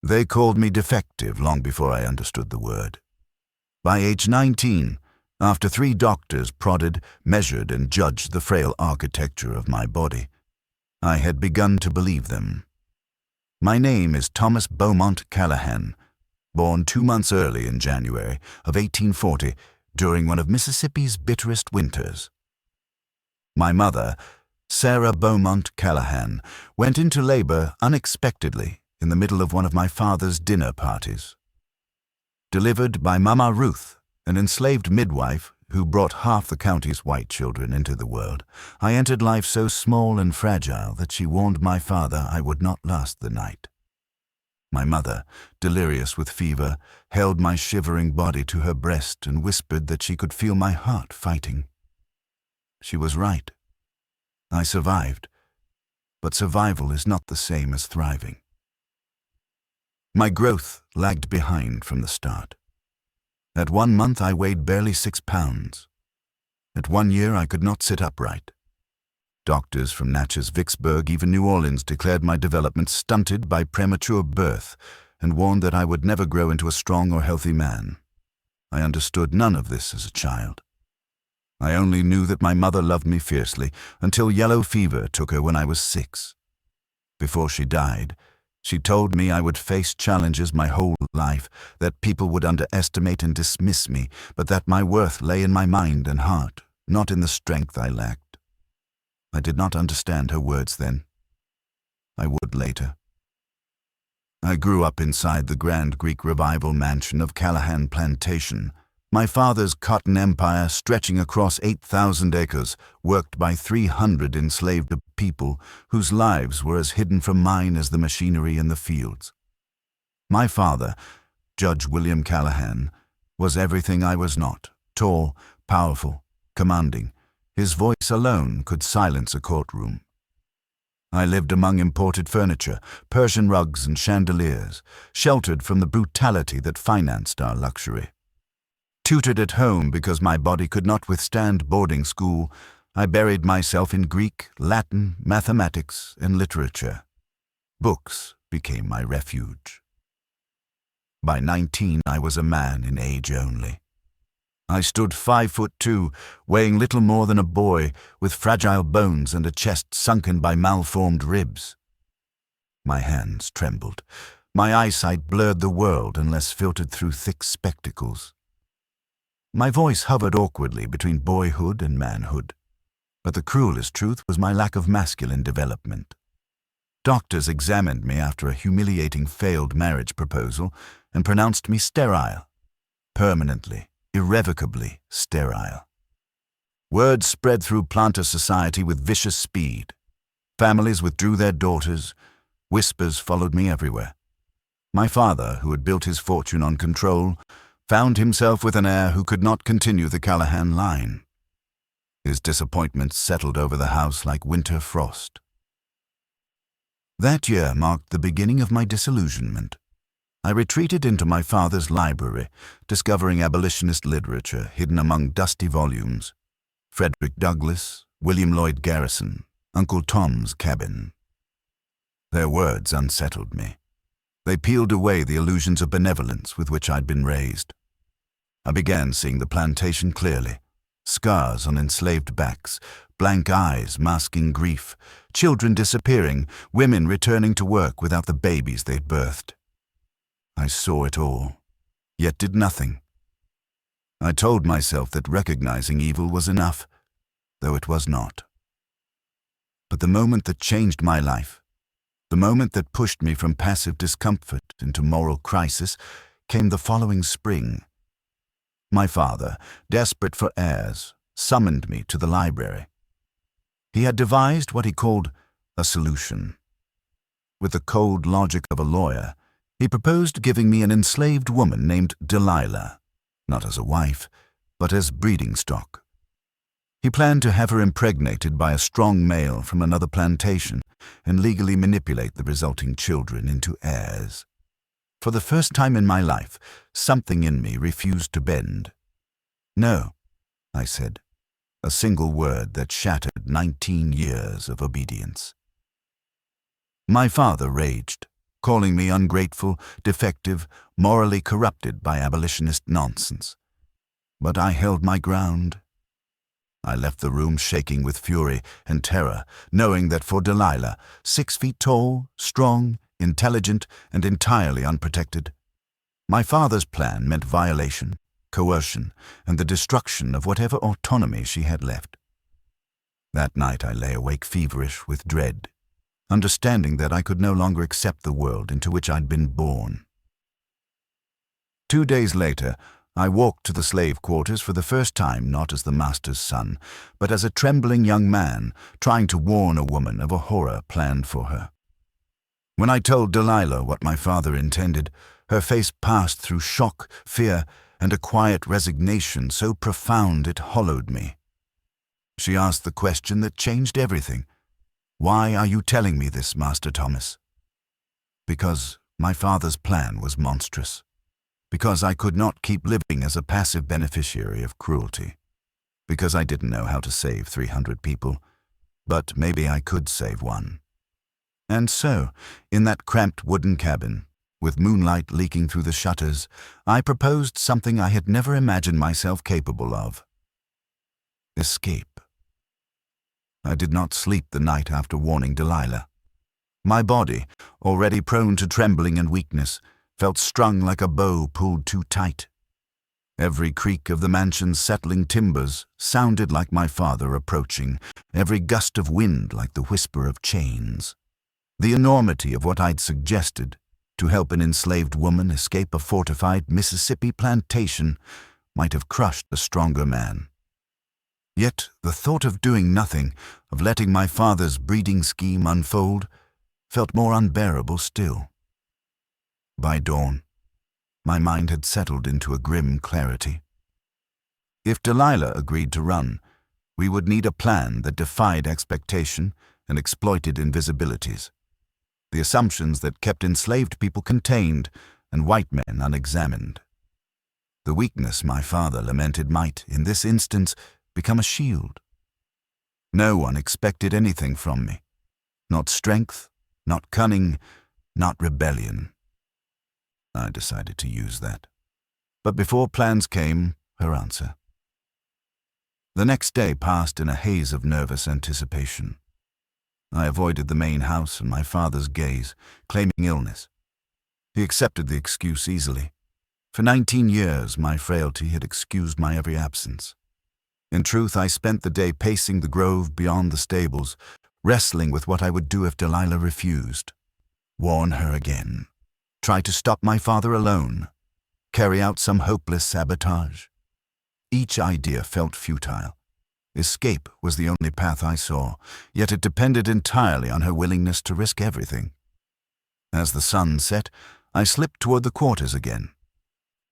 They called me defective long before I understood the word. By age 19, after 3 doctors prodded, measured, and judged the frail architecture of my body, I had begun to believe them. My name is Thomas Beaumont Callahan, born 2 months early in January of 1840 during one of Mississippi's bitterest winters. My mother, Sarah Beaumont Callahan, went into labor unexpectedly in the middle of one of my father's dinner parties. Delivered by Mama Ruth, an enslaved midwife who brought half the county's white children into the world, I entered life so small and fragile that she warned my father I would not last the night. My mother, delirious with fever, held my shivering body to her breast and whispered that she could feel my heart fighting. She was right. I survived, but survival is not the same as thriving. My growth lagged behind from the start. At 1 month I weighed barely 6 pounds. At 1 year I could not sit upright. Doctors from Natchez, Vicksburg, even New Orleans declared my development stunted by premature birth and warned that I would never grow into a strong or healthy man. I understood none of this as a child. I only knew that my mother loved me fiercely until yellow fever took her when I was 6. Before she died, she told me I would face challenges my whole life, that people would underestimate and dismiss me, but that my worth lay in my mind and heart, not in the strength I lacked. I did not understand her words then. I would later. I grew up inside the grand Greek Revival mansion of Callahan Plantation, my father's cotton empire stretching across 8,000 acres, worked by 300 enslaved people whose lives were as hidden from mine as the machinery in the fields. My father, Judge William Callahan, was everything I was not: tall, powerful, commanding. His voice alone could silence a courtroom. I lived among imported furniture, Persian rugs and chandeliers, sheltered from the brutality that financed our luxury. Tutored at home because my body could not withstand boarding school, I buried myself in Greek, Latin, mathematics, and literature. Books became my refuge. By 19, I was a man in age only. I stood 5'2", weighing little more than a boy, with fragile bones and a chest sunken by malformed ribs. My hands trembled. My eyesight blurred the world unless filtered through thick spectacles. My voice hovered awkwardly between boyhood and manhood, but the cruelest truth was my lack of masculine development. Doctors examined me after a humiliating failed marriage proposal and pronounced me sterile, permanently, irrevocably sterile. Word spread through planter society with vicious speed. Families withdrew their daughters. Whispers followed me everywhere. My father, who had built his fortune on control, found himself with an heir who could not continue the Callahan line. His disappointment settled over the house like winter frost. That year marked the beginning of my disillusionment. I retreated into my father's library, discovering abolitionist literature hidden among dusty volumes. Frederick Douglass, William Lloyd Garrison, Uncle Tom's Cabin. Their words unsettled me. They peeled away the illusions of benevolence with which I'd been raised. I began seeing the plantation clearly. Scars on enslaved backs, blank eyes masking grief, children disappearing, women returning to work without the babies they'd birthed. I saw it all, yet did nothing. I told myself that recognizing evil was enough, though it was not. But the moment that changed my life, the moment that pushed me from passive discomfort into moral crisis, came the following spring. My father, desperate for heirs, summoned me to the library. He had devised what he called a solution. With the cold logic of a lawyer, he proposed giving me an enslaved woman named Delilah, not as a wife, but as breeding stock. He planned to have her impregnated by a strong male from another plantation and legally manipulate the resulting children into heirs. For the first time in my life, something in me refused to bend. "No," I said, a single word that shattered 19 years of obedience. My father raged. calling me ungrateful, defective, morally corrupted by abolitionist nonsense. But I held my ground. I left the room shaking with fury and terror, knowing that for Delilah, 6 feet tall, strong, intelligent, and entirely unprotected, my father's plan meant violation, coercion, and the destruction of whatever autonomy she had left. That night I lay awake feverish with dread, understanding that I could no longer accept the world into which I'd been born. 2 days later, I walked to the slave quarters for the first time not as the master's son, but as a trembling young man trying to warn a woman of a horror planned for her. When I told Delilah what my father intended, her face passed through shock, fear, and a quiet resignation so profound it hollowed me. She asked the question that changed everything. "Why are you telling me this, Master Thomas?" Because my father's plan was monstrous. Because I could not keep living as a passive beneficiary of cruelty. Because I didn't know how to save 300 people, but maybe I could save one. And so, in that cramped wooden cabin, with moonlight leaking through the shutters, I proposed something I had never imagined myself capable of. Escape. I did not sleep the night after warning Delilah. My body, already prone to trembling and weakness, felt strung like a bow pulled too tight. Every creak of the mansion's settling timbers sounded like my father approaching, every gust of wind like the whisper of chains. The enormity of what I'd suggested, to help an enslaved woman escape a fortified Mississippi plantation, might have crushed a stronger man. Yet the thought of doing nothing, of letting my father's breeding scheme unfold, felt more unbearable still. By dawn, my mind had settled into a grim clarity. If Delilah agreed to run, we would need a plan that defied expectation and exploited invisibilities, the assumptions that kept enslaved people contained and white men unexamined. The weakness my father lamented might, in this instance, become a shield. No one expected anything from me. Not strength, not cunning, not rebellion. I decided to use that. But before plans came, her answer. The next day passed in a haze of nervous anticipation. I avoided the main house and my father's gaze, claiming illness. He accepted the excuse easily. For 19 years, my frailty had excused my every absence. In truth, I spent the day pacing the grove beyond the stables, wrestling with what I would do if Delilah refused. Warn her again. Try to stop my father alone. Carry out some hopeless sabotage. Each idea felt futile. Escape was the only path I saw, yet it depended entirely on her willingness to risk everything. As the sun set, I slipped toward the quarters again.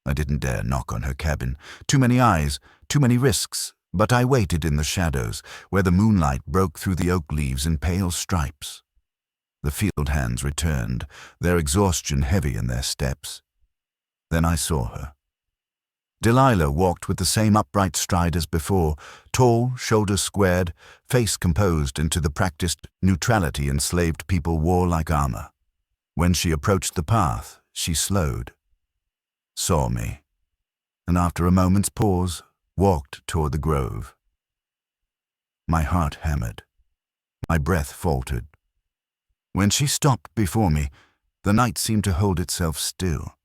I didn't dare knock on her cabin. Too many eyes, too many risks, but I waited in the shadows, where the moonlight broke through the oak leaves in pale stripes. The field hands returned, their exhaustion heavy in their steps. Then I saw her. Delilah walked with the same upright stride as before, tall, shoulders squared, face composed into the practiced neutrality enslaved people wore like armor. When she approached the path, she slowed, saw me, and after a moment's pause, walked toward the grove. My heart hammered. My breath faltered. When she stopped before me, the night seemed to hold itself still.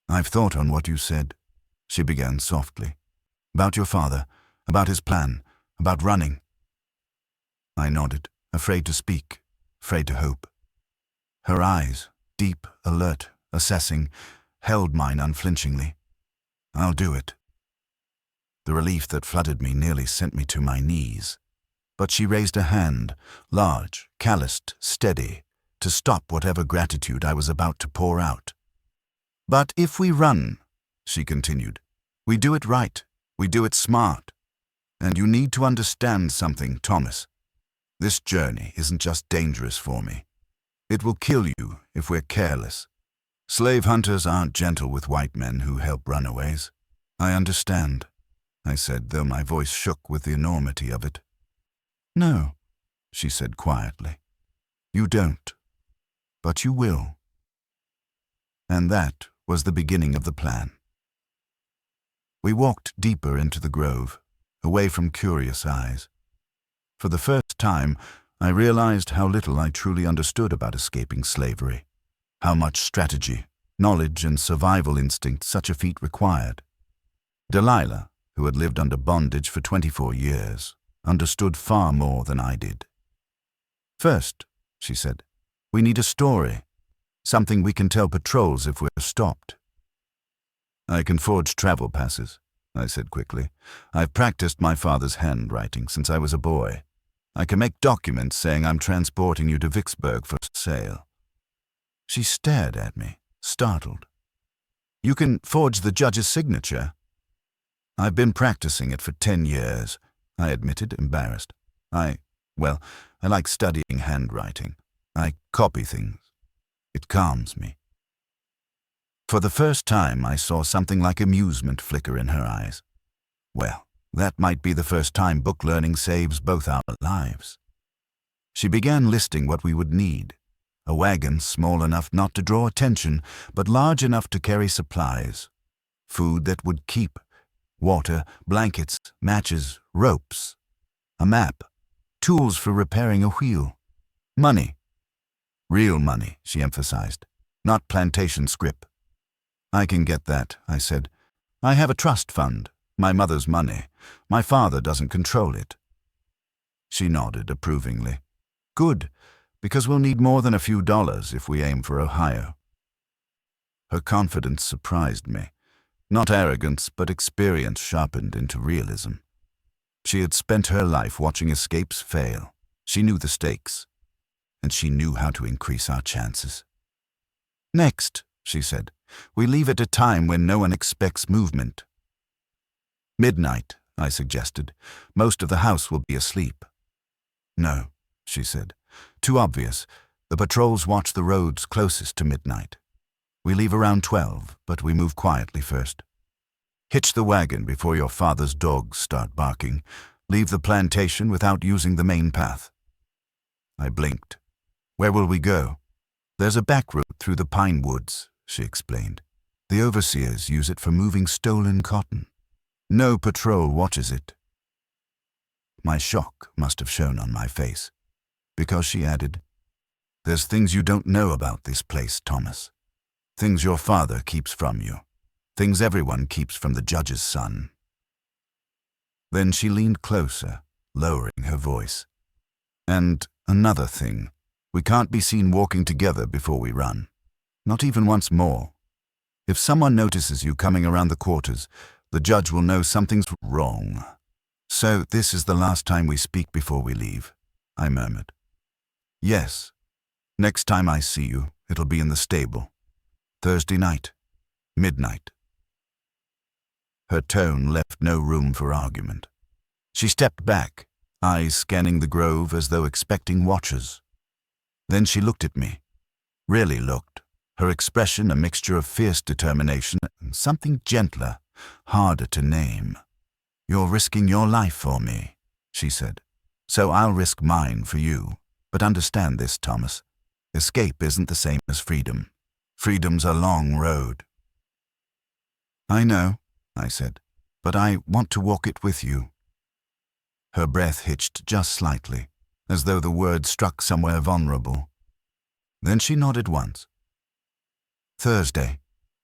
"I've thought on what you said," she began softly. "About your father, about his plan, about running." I nodded, afraid to speak, afraid to hope. Her eyes, deep, alert, assessing, held mine unflinchingly. "I'll do it." The relief that flooded me nearly sent me to my knees. But she raised a hand, large, calloused, steady, to stop whatever gratitude I was about to pour out. "But if we run," she continued, "we do it right, we do it smart. And you need to understand something, Thomas. This journey isn't just dangerous for me. It will kill you if we're careless. Slave hunters aren't gentle with white men who help runaways." "I understand," I said, though my voice shook with the enormity of it. "No," she said quietly. "You don't. but you will." And that was the beginning of the plan. We walked deeper into the grove, away from curious eyes. For the first time, I realized how little I truly understood about escaping slavery, how much strategy, knowledge, and survival instinct such a feat required. Delilah, who had lived under bondage for 24 years, understood far more than I did. "First," she said, "we need a story, something we can tell patrols if we're stopped." "I can forge travel passes," I said quickly. "I've practiced my father's handwriting since I was a boy. I can make documents saying I'm transporting you to Vicksburg for sale." She stared at me, startled. "You can forge the judge's signature?" "I've been practicing it for 10 years, I admitted, embarrassed. I like studying handwriting. I copy things. It calms me." For the first time, I saw something like amusement flicker in her eyes. Well, that might be the first time book learning saves both our lives. She began listing what we would need. A wagon small enough not to draw attention, but large enough to carry supplies. Food that would keep. Water, blankets, matches, ropes. A map. Tools for repairing a wheel. Money. Real money, she emphasized. Not plantation scrip. "I can get that," I said. "I have a trust fund. My mother's money. My father doesn't control it." She nodded approvingly. "Good, because we'll need more than a few dollars if we aim for Ohio." Her confidence surprised me. Not arrogance, but experience sharpened into realism. She had spent her life watching escapes fail. She knew the stakes, and she knew how to increase our chances. "Next," she said, "we leave at a time when no one expects movement." "Midnight," I suggested. "Most of the house will be asleep." "No," she said. "Too obvious. The patrols watch the roads closest to midnight. We leave around 12, but we move quietly first. Hitch the wagon before your father's dogs start barking. Leave the plantation without using the main path." I blinked. "Where will we go?" "There's a back route through the pine woods," she explained. "The overseers use it for moving stolen cotton. No patrol watches it." My shock must have shown on my face, because she added, "There's things you don't know about this place, Thomas. Things your father keeps from you. Things everyone keeps from the judge's son." Then she leaned closer, lowering her voice. "And another thing, we can't be seen walking together before we run. Not even once more. If someone notices you coming around the quarters, the judge will know something's wrong. So this is the last time we speak before we leave," I murmured. "Yes. Next time I see you, it'll be in the stable. Thursday night. Midnight." Her tone left no room for argument. She stepped back, eyes scanning the grove as though expecting watchers. Then she looked at me. Really looked. Her expression a mixture of fierce determination and something gentler, harder to name. "You're risking your life for me," she said. "So I'll risk mine for you. But understand this, Thomas. Escape isn't the same as freedom. Freedom's a long road." "I know," I said, "but I want to walk it with you." Her breath hitched just slightly, as though the word struck somewhere vulnerable. Then she nodded once. "Thursday,"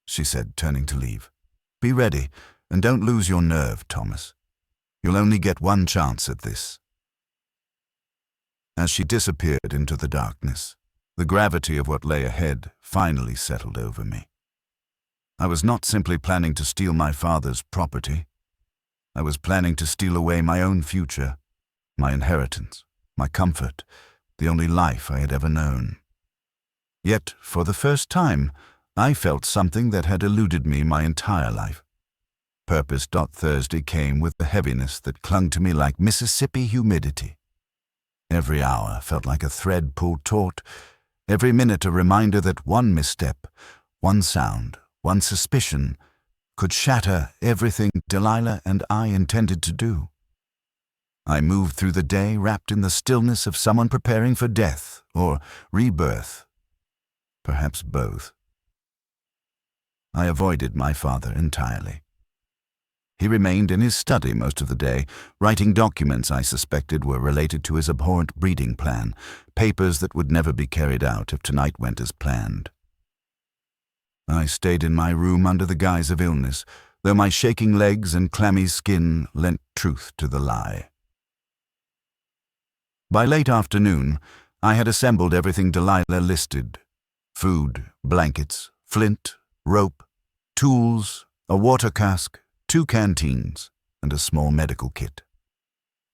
she said, turning to leave. "Be ready, and don't lose your nerve, Thomas. You'll only get one chance at this." As she disappeared into the darkness, the gravity of what lay ahead finally settled over me. I was not simply planning to steal my father's property. I was planning to steal away my own future, my inheritance, my comfort, the only life I had ever known. Yet, for the first time, I felt something that had eluded me my entire life. Purpose. Thursday came with the heaviness that clung to me like Mississippi humidity. Every hour felt like a thread pulled taut, every minute a reminder that one misstep, one sound, one suspicion could shatter everything Delilah and I intended to do. I moved through the day wrapped in the stillness of someone preparing for death or rebirth. Perhaps both. I avoided my father entirely. He remained in his study most of the day, writing documents I suspected were related to his abhorrent breeding plan, papers that would never be carried out if tonight went as planned. I stayed in my room under the guise of illness, though my shaking legs and clammy skin lent truth to the lie. By late afternoon, I had assembled everything Delilah listed: food, blankets, flint, rope, tools, a water cask, 2 canteens, and a small medical kit.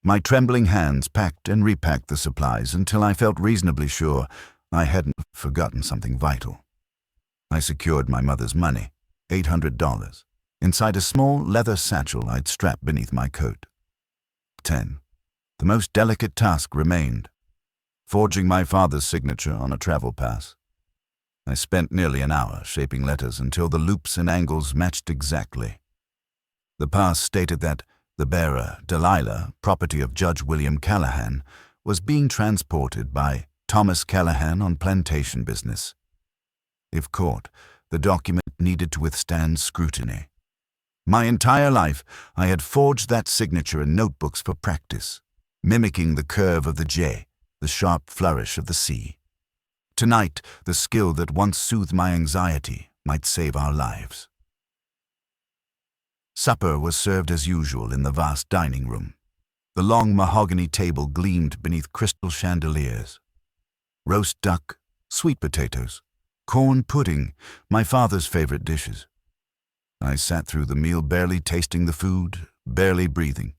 My trembling hands packed and repacked the supplies until I felt reasonably sure I hadn't forgotten something vital. I secured my mother's money, $800, inside a small leather satchel I'd strapped beneath my coat. 10. The most delicate task remained: forging my father's signature on a travel pass. I spent nearly an hour shaping letters until the loops and angles matched exactly. The pass stated that the bearer, Delilah, property of Judge William Callahan, was being transported by Thomas Callahan on plantation business. If caught, the document needed to withstand scrutiny. My entire life, I had forged that signature in notebooks for practice, mimicking the curve of the J, the sharp flourish of the C. Tonight, the skill that once soothed my anxiety might save our lives. Supper was served as usual in the vast dining room. The long mahogany table gleamed beneath crystal chandeliers. Roast duck, sweet potatoes, corn pudding, my father's favorite dishes. I sat through the meal barely tasting the food, barely breathing.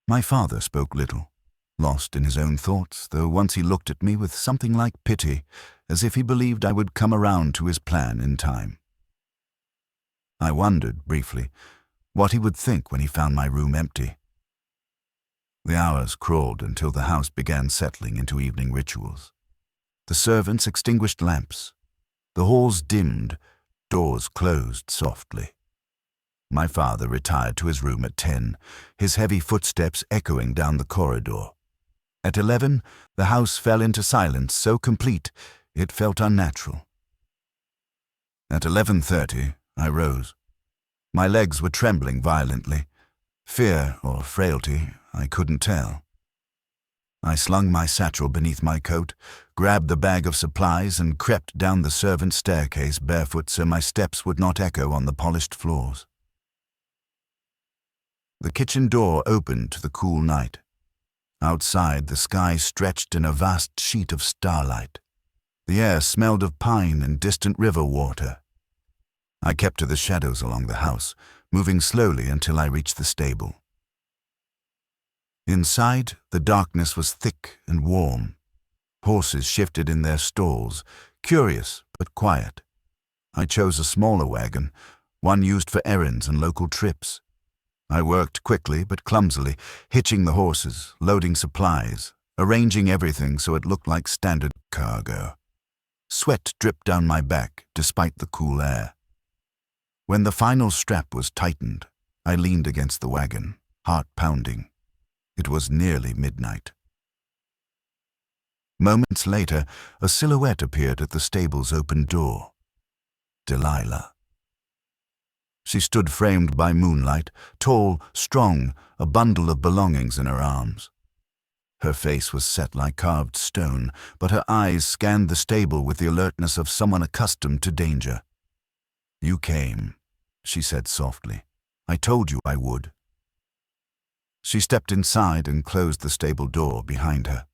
My father spoke little, lost in his own thoughts, though once he looked at me with something like pity, as if he believed I would come around to his plan in time. I wondered, briefly, what he would think when he found my room empty. The hours crawled until the house began settling into evening rituals. The servants extinguished lamps. The halls dimmed, doors closed softly. My father retired to his room at 10, his heavy footsteps echoing down the corridor. At 11, the house fell into silence so complete it felt unnatural. At 11:30, I rose. My legs were trembling violently. Fear or frailty, I couldn't tell. I slung my satchel beneath my coat, grabbed the bag of supplies, and crept down the servants' staircase barefoot so my steps would not echo on the polished floors. The kitchen door opened to the cool night. Outside, the sky stretched in a vast sheet of starlight. The air smelled of pine and distant river water. I kept to the shadows along the house, moving slowly until I reached the stable. Inside, the darkness was thick and warm. Horses shifted in their stalls, curious but quiet. I chose a smaller wagon, one used for errands and local trips. I worked quickly but clumsily, hitching the horses, loading supplies, arranging everything so it looked like standard cargo. Sweat dripped down my back despite the cool air. When the final strap was tightened, I leaned against the wagon, heart pounding. It was nearly midnight. Moments later, a silhouette appeared at the stable's open door. Delilah. She stood framed by moonlight, tall, strong, a bundle of belongings in her arms. Her face was set like carved stone, but her eyes scanned the stable with the alertness of someone accustomed to danger. "You came," she said softly. "I told you I would." She stepped inside and closed the stable door behind her.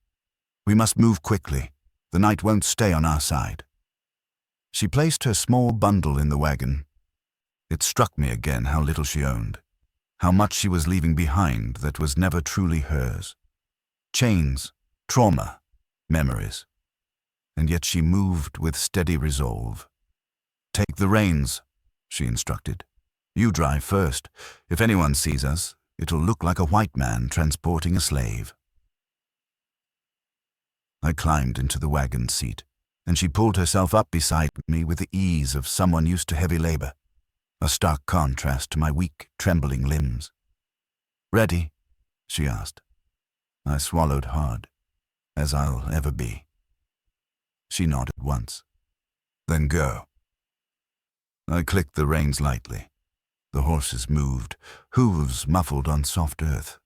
"We must move quickly. The night won't stay on our side." She placed her small bundle in the wagon. It struck me again how little she owned, how much she was leaving behind that was never truly hers. Chains, trauma, memories. And yet she moved with steady resolve. "Take the reins," she instructed. "You drive first. If anyone sees us, it'll look like a white man transporting a slave." I climbed into the wagon seat, and she pulled herself up beside me with the ease of someone used to heavy labor, a stark contrast to my weak, trembling limbs. "Ready?" she asked. I swallowed hard, as I'll ever be. She nodded once, Then go. I clicked the reins lightly. The horses moved, hooves muffled on soft earth.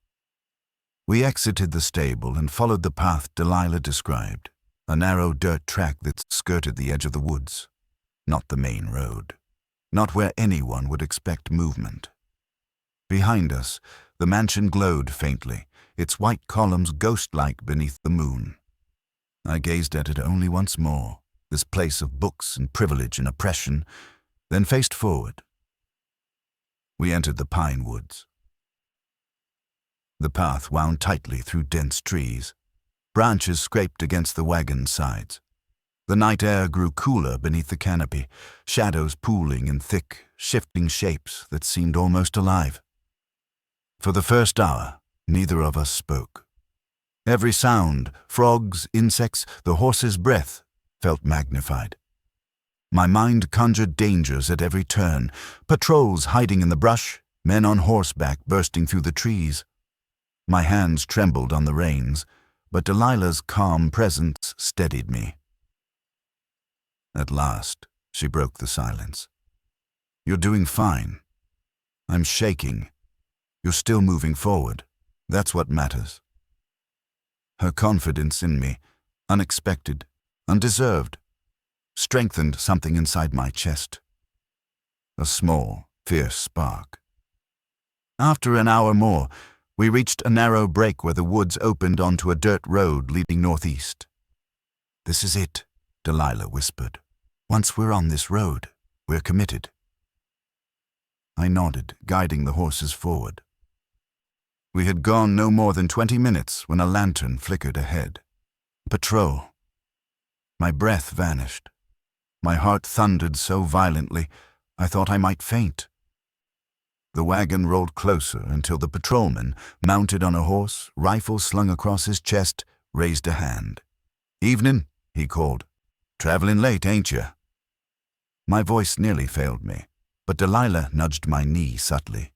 We exited the stable and followed the path Delilah described, a narrow dirt track that skirted the edge of the woods, not the main road, not where anyone would expect movement. Behind us, the mansion glowed faintly, its white columns ghost-like beneath the moon. I gazed at it only once more, this place of books and privilege and oppression, then faced forward. We entered the pine woods. The path wound tightly through dense trees. Branches scraped against the wagon's sides. The night air grew cooler beneath the canopy, shadows pooling in thick, shifting shapes that seemed almost alive. For the first hour, neither of us spoke. Every sound, frogs, insects, the horse's breath, felt magnified. My mind conjured dangers at every turn, patrols hiding in the brush, men on horseback bursting through the trees. My hands trembled on the reins, but Delilah's calm presence steadied me. At last, she broke the silence. "You're doing fine. I'm shaking. You're still moving forward. That's what matters." Her confidence in me, unexpected, undeserved, strengthened something inside my chest. A small, fierce spark. After an hour more, we reached a narrow break where the woods opened onto a dirt road leading northeast. "This is it," Delilah whispered. "Once we're on this road, we're committed." I nodded, guiding the horses forward. We had gone no more than 20 minutes when a lantern flickered ahead. Patrol. My breath vanished. My heart thundered so violently, I thought I might faint. The wagon rolled closer until the patrolman, mounted on a horse, rifle slung across his chest, raised a hand. "Evening," he called. "Traveling late, ain't you?" My voice nearly failed me, but Delilah nudged my knee subtly.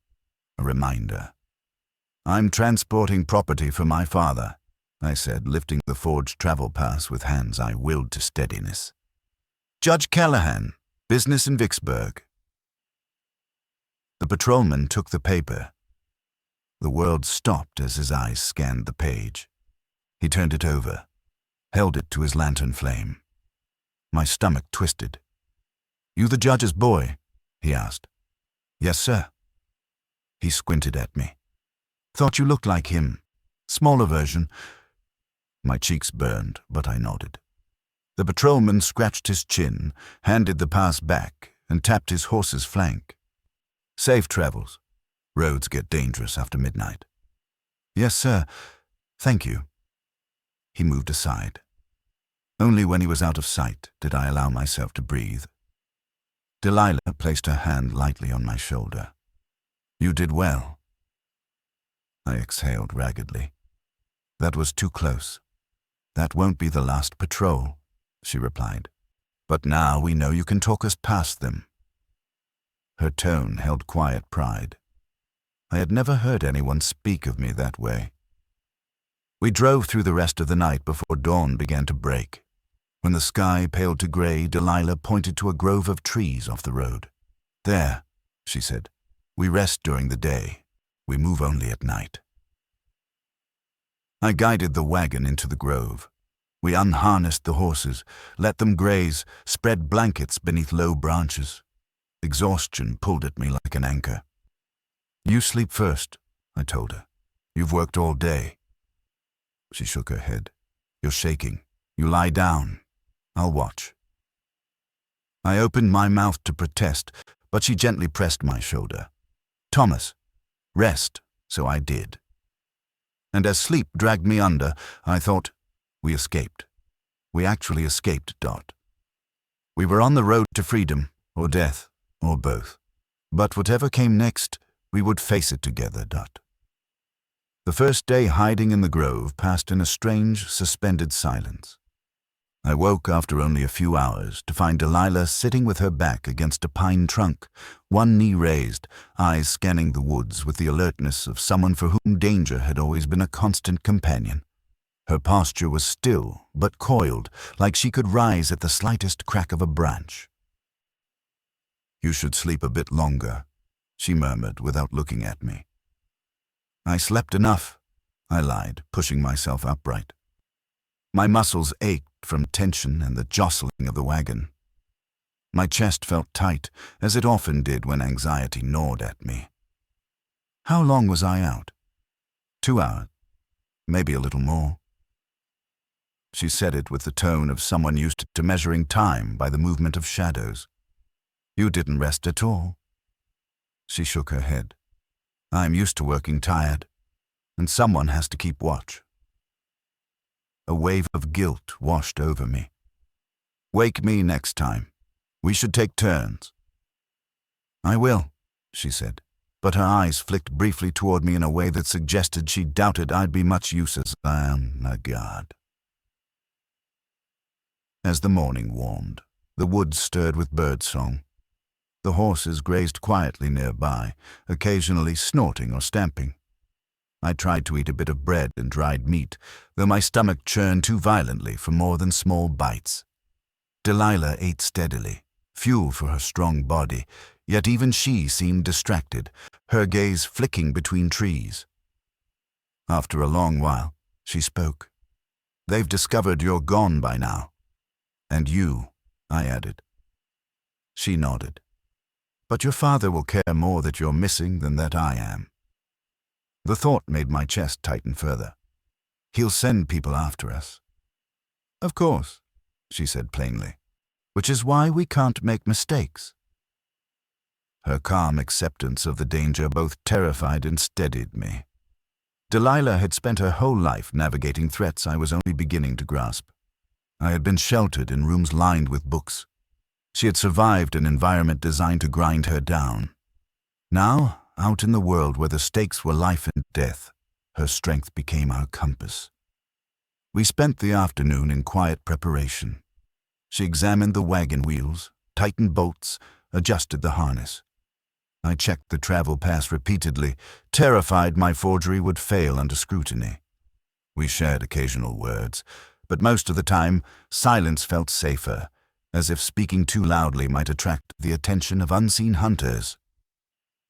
A reminder. "I'm transporting property for my father," I said, lifting the forged travel pass with hands I willed to steadiness. "Judge Callahan, business in Vicksburg." The patrolman took the paper. The world stopped as his eyes scanned the page. He turned it over, held it to his lantern flame. My stomach twisted. "You the judge's boy?" he asked. "Yes, sir." He squinted at me. "Thought you looked like him. Smaller version." My cheeks burned, but I nodded. The patrolman scratched his chin, handed the pass back, and tapped his horse's flank. "Safe travels. Roads get dangerous after midnight." "Yes, sir. Thank you." He moved aside. Only when he was out of sight did I allow myself to breathe. Delilah placed her hand lightly on my shoulder. "You did well." I exhaled raggedly. "That was too close." "That won't be the last patrol," she replied. "But now we know you can talk us past them." Her tone held quiet pride. I had never heard anyone speak of me that way. We drove through the rest of the night before dawn began to break. When the sky paled to gray, Delilah pointed to a grove of trees off the road. "There," she said. "We rest during the day. We move only at night." I guided the wagon into the grove. We unharnessed the horses, let them graze, spread blankets beneath low branches. Exhaustion pulled at me like an anchor. "You sleep first," I told her. "You've worked all day." She shook her head. "You're shaking. You lie down. I'll watch." I opened my mouth to protest, but she gently pressed my shoulder. "Thomas, rest," so I did. And as sleep dragged me under, I thought, we escaped. We actually escaped, Dot. We were on the road to freedom, or death, or both. But whatever came next, we would face it together, Dot. The first day hiding in the grove passed in a strange, suspended silence. I woke after only a few hours to find Delilah sitting with her back against a pine trunk, one knee raised, eyes scanning the woods with the alertness of someone for whom danger had always been a constant companion. Her posture was still but coiled, like she could rise at the slightest crack of a branch. "You should sleep a bit longer," she murmured without looking at me. "I slept enough," I lied, pushing myself upright. My muscles ached from tension and the jostling of the wagon. My chest felt tight, as it often did when anxiety gnawed at me. How long was I out? 2 hours, maybe a little more. She said it with the tone of someone used to measuring time by the movement of shadows. "You didn't rest at all." She shook her head. "I'm used to working tired, and someone has to keep watch." A wave of guilt washed over me. "Wake me next time. We should take turns." "I will," she said, but her eyes flicked briefly toward me in a way that suggested she doubted I'd be much use as I am a god. As the morning warmed, the woods stirred with birdsong. The horses grazed quietly nearby, occasionally snorting or stamping. I tried to eat a bit of bread and dried meat, though my stomach churned too violently for more than small bites. Delilah ate steadily, fuel for her strong body, yet even she seemed distracted, her gaze flicking between trees. After a long while, she spoke. "They've discovered you're gone by now." "And you," I added. She nodded. "But your father will care more that you're missing than that I am." The thought made my chest tighten further. "He'll send people after us." "Of course," she said plainly, "which is why we can't make mistakes." Her calm acceptance of the danger both terrified and steadied me. Delilah had spent her whole life navigating threats I was only beginning to grasp. I had been sheltered in rooms lined with books. She had survived an environment designed to grind her down. Now, out in the world where the stakes were life and death, her strength became our compass. We spent the afternoon in quiet preparation. She examined the wagon wheels, tightened bolts, adjusted the harness. I checked the travel pass repeatedly, terrified my forgery would fail under scrutiny. We shared occasional words, but most of the time, silence felt safer, as if speaking too loudly might attract the attention of unseen hunters.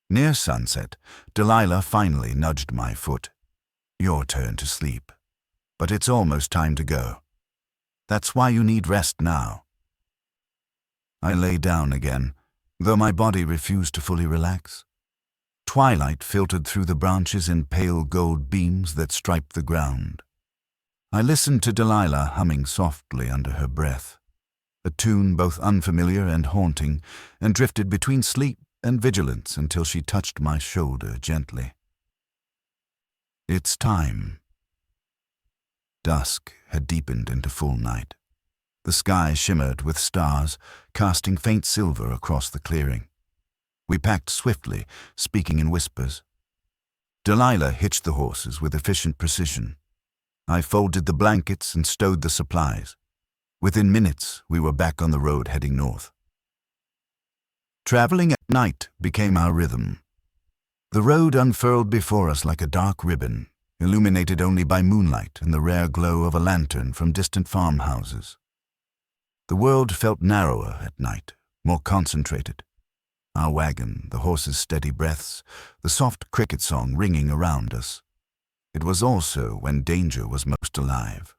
Near sunset, Delilah finally nudged my foot. "Your turn to sleep. But it's almost time to go. That's why you need rest now." I lay down again, though my body refused to fully relax. Twilight filtered through the branches in pale gold beams that striped the ground. I listened to Delilah humming softly under her breath, a tune both unfamiliar and haunting, and drifted between sleep and vigilance until she touched my shoulder gently. "It's time." Dusk had deepened into full night. The sky shimmered with stars, casting faint silver across the clearing. We packed swiftly, speaking in whispers. Delilah hitched the horses with efficient precision. I folded the blankets and stowed the supplies. Within minutes, we were back on the road heading north. Traveling at night became our rhythm. The road unfurled before us like a dark ribbon, illuminated only by moonlight and the rare glow of a lantern from distant farmhouses. The world felt narrower at night, more concentrated. Our wagon, the horses' steady breaths, the soft cricket song ringing around us. It was also when danger was most alive.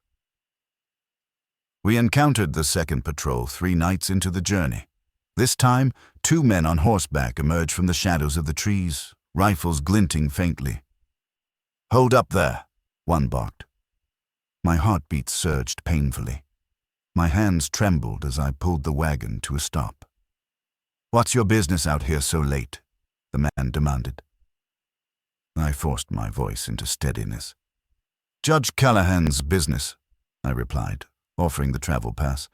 We encountered the second patrol 3 nights into the journey. This time, 2 men on horseback emerged from the shadows of the trees, rifles glinting faintly. "Hold up there," one barked. My heartbeat surged painfully. My hands trembled as I pulled the wagon to a stop. "What's your business out here so late?" the man demanded. I forced my voice into steadiness. "Judge Callahan's business," I replied, offering the travel pass.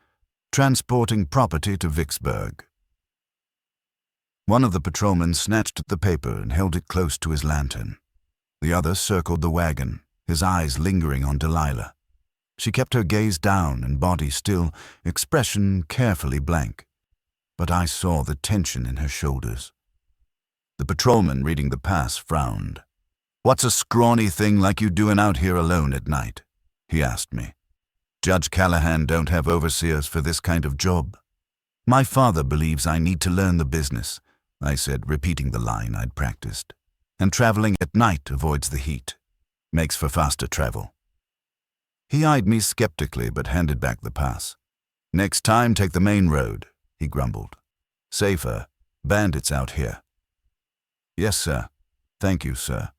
"Transporting property to Vicksburg." One of the patrolmen snatched at the paper and held it close to his lantern. The other circled the wagon, his eyes lingering on Delilah. She kept her gaze down and body still, expression carefully blank. But I saw the tension in her shoulders. The patrolman reading the pass frowned. "What's a scrawny thing like you doing out here alone at night?" he asked me. "Judge Callahan don't have overseers for this kind of job." "My father believes I need to learn the business," I said, repeating the line I'd practiced. "And traveling at night avoids the heat. Makes for faster travel." He eyed me skeptically but handed back the pass. "Next time, take the main road," he grumbled. "Safer. Bandits out here." "Yes, sir. Thank you, sir."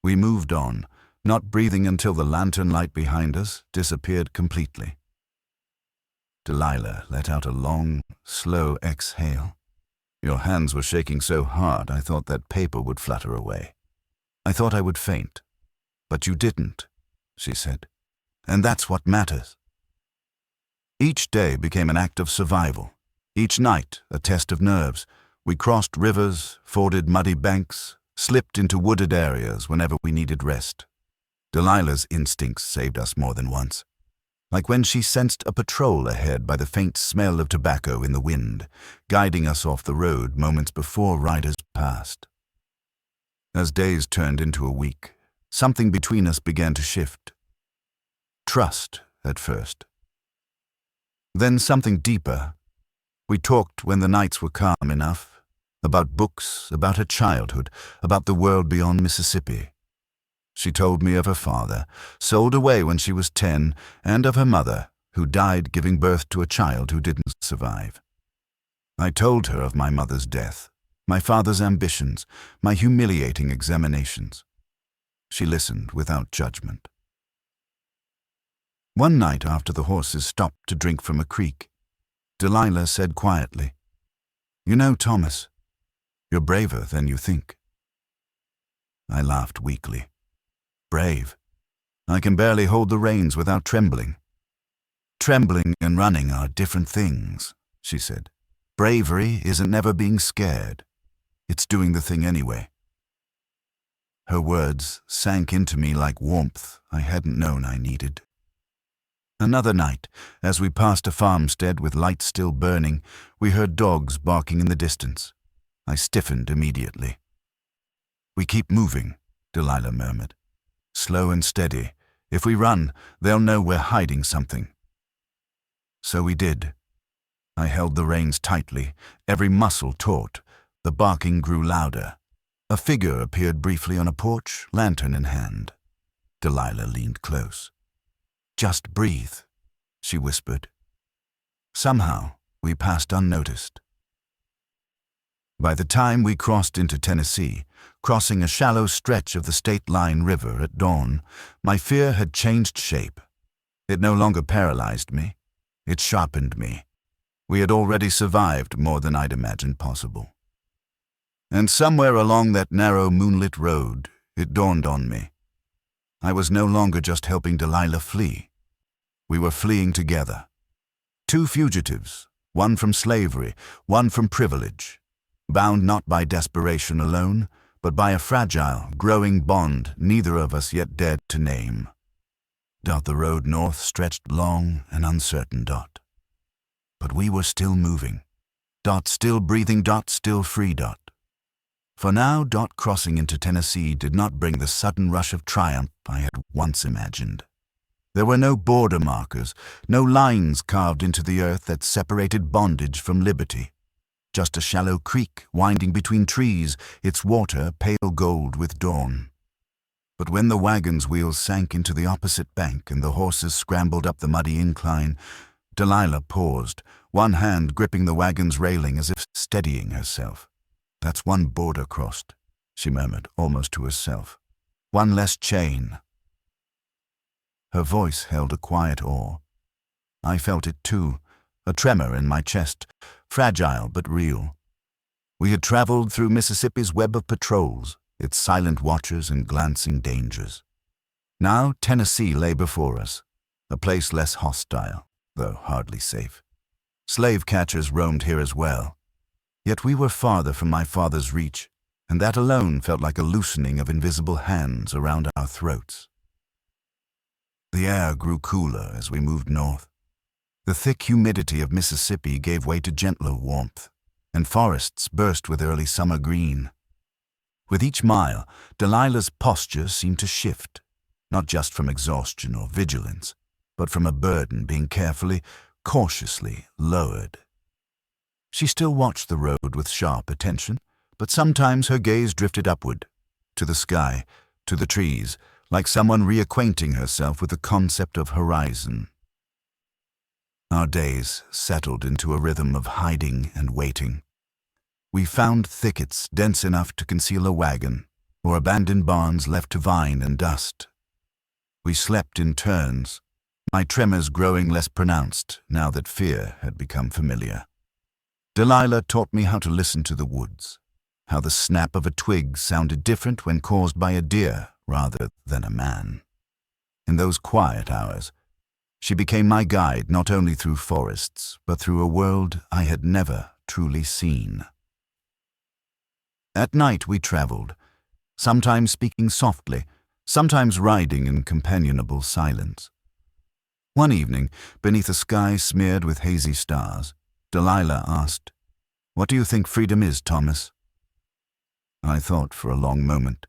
We moved on, not breathing until the lantern light behind us disappeared completely. Delilah let out a long, slow exhale. "Your hands were shaking so hard I thought that paper would flutter away. I thought I would faint. But you didn't," she said. "And that's what matters." Each day became an act of survival. Each night a test of nerves. We crossed rivers, forded muddy banks, slipped into wooded areas whenever we needed rest. Delilah's instincts saved us more than once. Like when she sensed a patrol ahead by the faint smell of tobacco in the wind, guiding us off the road moments before riders passed. As days turned into a week, something between us began to shift. Trust, at first. Then something deeper. We talked when the nights were calm enough, about books, about her childhood, about the world beyond Mississippi. She told me of her father, sold away when she was 10, and of her mother, who died giving birth to a child who didn't survive. I told her of my mother's death, my father's ambitions, my humiliating examinations. She listened without judgment. One night after the horses stopped to drink from a creek, Delilah said quietly, "You know, Thomas, you're braver than you think." I laughed weakly. "Brave? I can barely hold the reins without trembling." "Trembling and running are different things," she said. "Bravery isn't never being scared. It's doing the thing anyway." Her words sank into me like warmth I hadn't known I needed. Another night, as we passed a farmstead with lights still burning, we heard dogs barking in the distance. I stiffened immediately. "We keep moving," Delilah murmured. "Slow and steady. If we run, they'll know we're hiding something." So we did. I held the reins tightly, every muscle taut. The barking grew louder. A figure appeared briefly on a porch, lantern in hand. Delilah leaned close. "Just breathe," she whispered. Somehow, we passed unnoticed. By the time we crossed into Tennessee, crossing a shallow stretch of the State Line River at dawn, my fear had changed shape. It no longer paralyzed me. It sharpened me. We had already survived more than I'd imagined possible. And somewhere along that narrow moonlit road, it dawned on me. I was no longer just helping Delilah flee. We were fleeing together. Two fugitives, one from slavery, one from privilege, bound not by desperation alone, but by a fragile, growing bond neither of us yet dared to name. The road north stretched long and uncertain, But we were still moving. Still breathing, still free, For now, crossing into Tennessee did not bring the sudden rush of triumph I had once imagined. There were no border markers, no lines carved into the earth that separated bondage from liberty. Just a shallow creek winding between trees, its water pale gold with dawn. But when the wagon's wheels sank into the opposite bank and the horses scrambled up the muddy incline, Delilah paused, one hand gripping the wagon's railing as if steadying herself. "That's one border crossed," she murmured, almost to herself. "One less chain." Her voice held a quiet awe. I felt it too, a tremor in my chest, fragile but real. We had traveled through Mississippi's web of patrols, its silent watchers and glancing dangers. Now Tennessee lay before us, a place less hostile, though hardly safe. Slave catchers roamed here as well. Yet we were farther from my father's reach, and that alone felt like a loosening of invisible hands around our throats. The air grew cooler as we moved north. The thick humidity of Mississippi gave way to gentler warmth, and forests burst with early summer green. With each mile, Delilah's posture seemed to shift. not just from exhaustion or vigilance, but from a burden being carefully, cautiously lowered. She still watched the road with sharp attention, but sometimes her gaze drifted upward, to the sky, to the trees, like someone reacquainting herself with the concept of horizon. Our days settled into a rhythm of hiding and waiting. We found thickets dense enough to conceal a wagon, or abandoned barns left to vine and dust. We slept in turns, my tremors growing less pronounced now that fear had become familiar. Delilah taught me how to listen to the woods, how the snap of a twig sounded different when caused by a deer rather than a man. In those quiet hours, she became my guide not only through forests, but through a world I had never truly seen. At night we traveled, sometimes speaking softly, sometimes riding in companionable silence. One evening, beneath a sky smeared with hazy stars, Delilah asked, "What do you think freedom is, Thomas?" I thought for a long moment.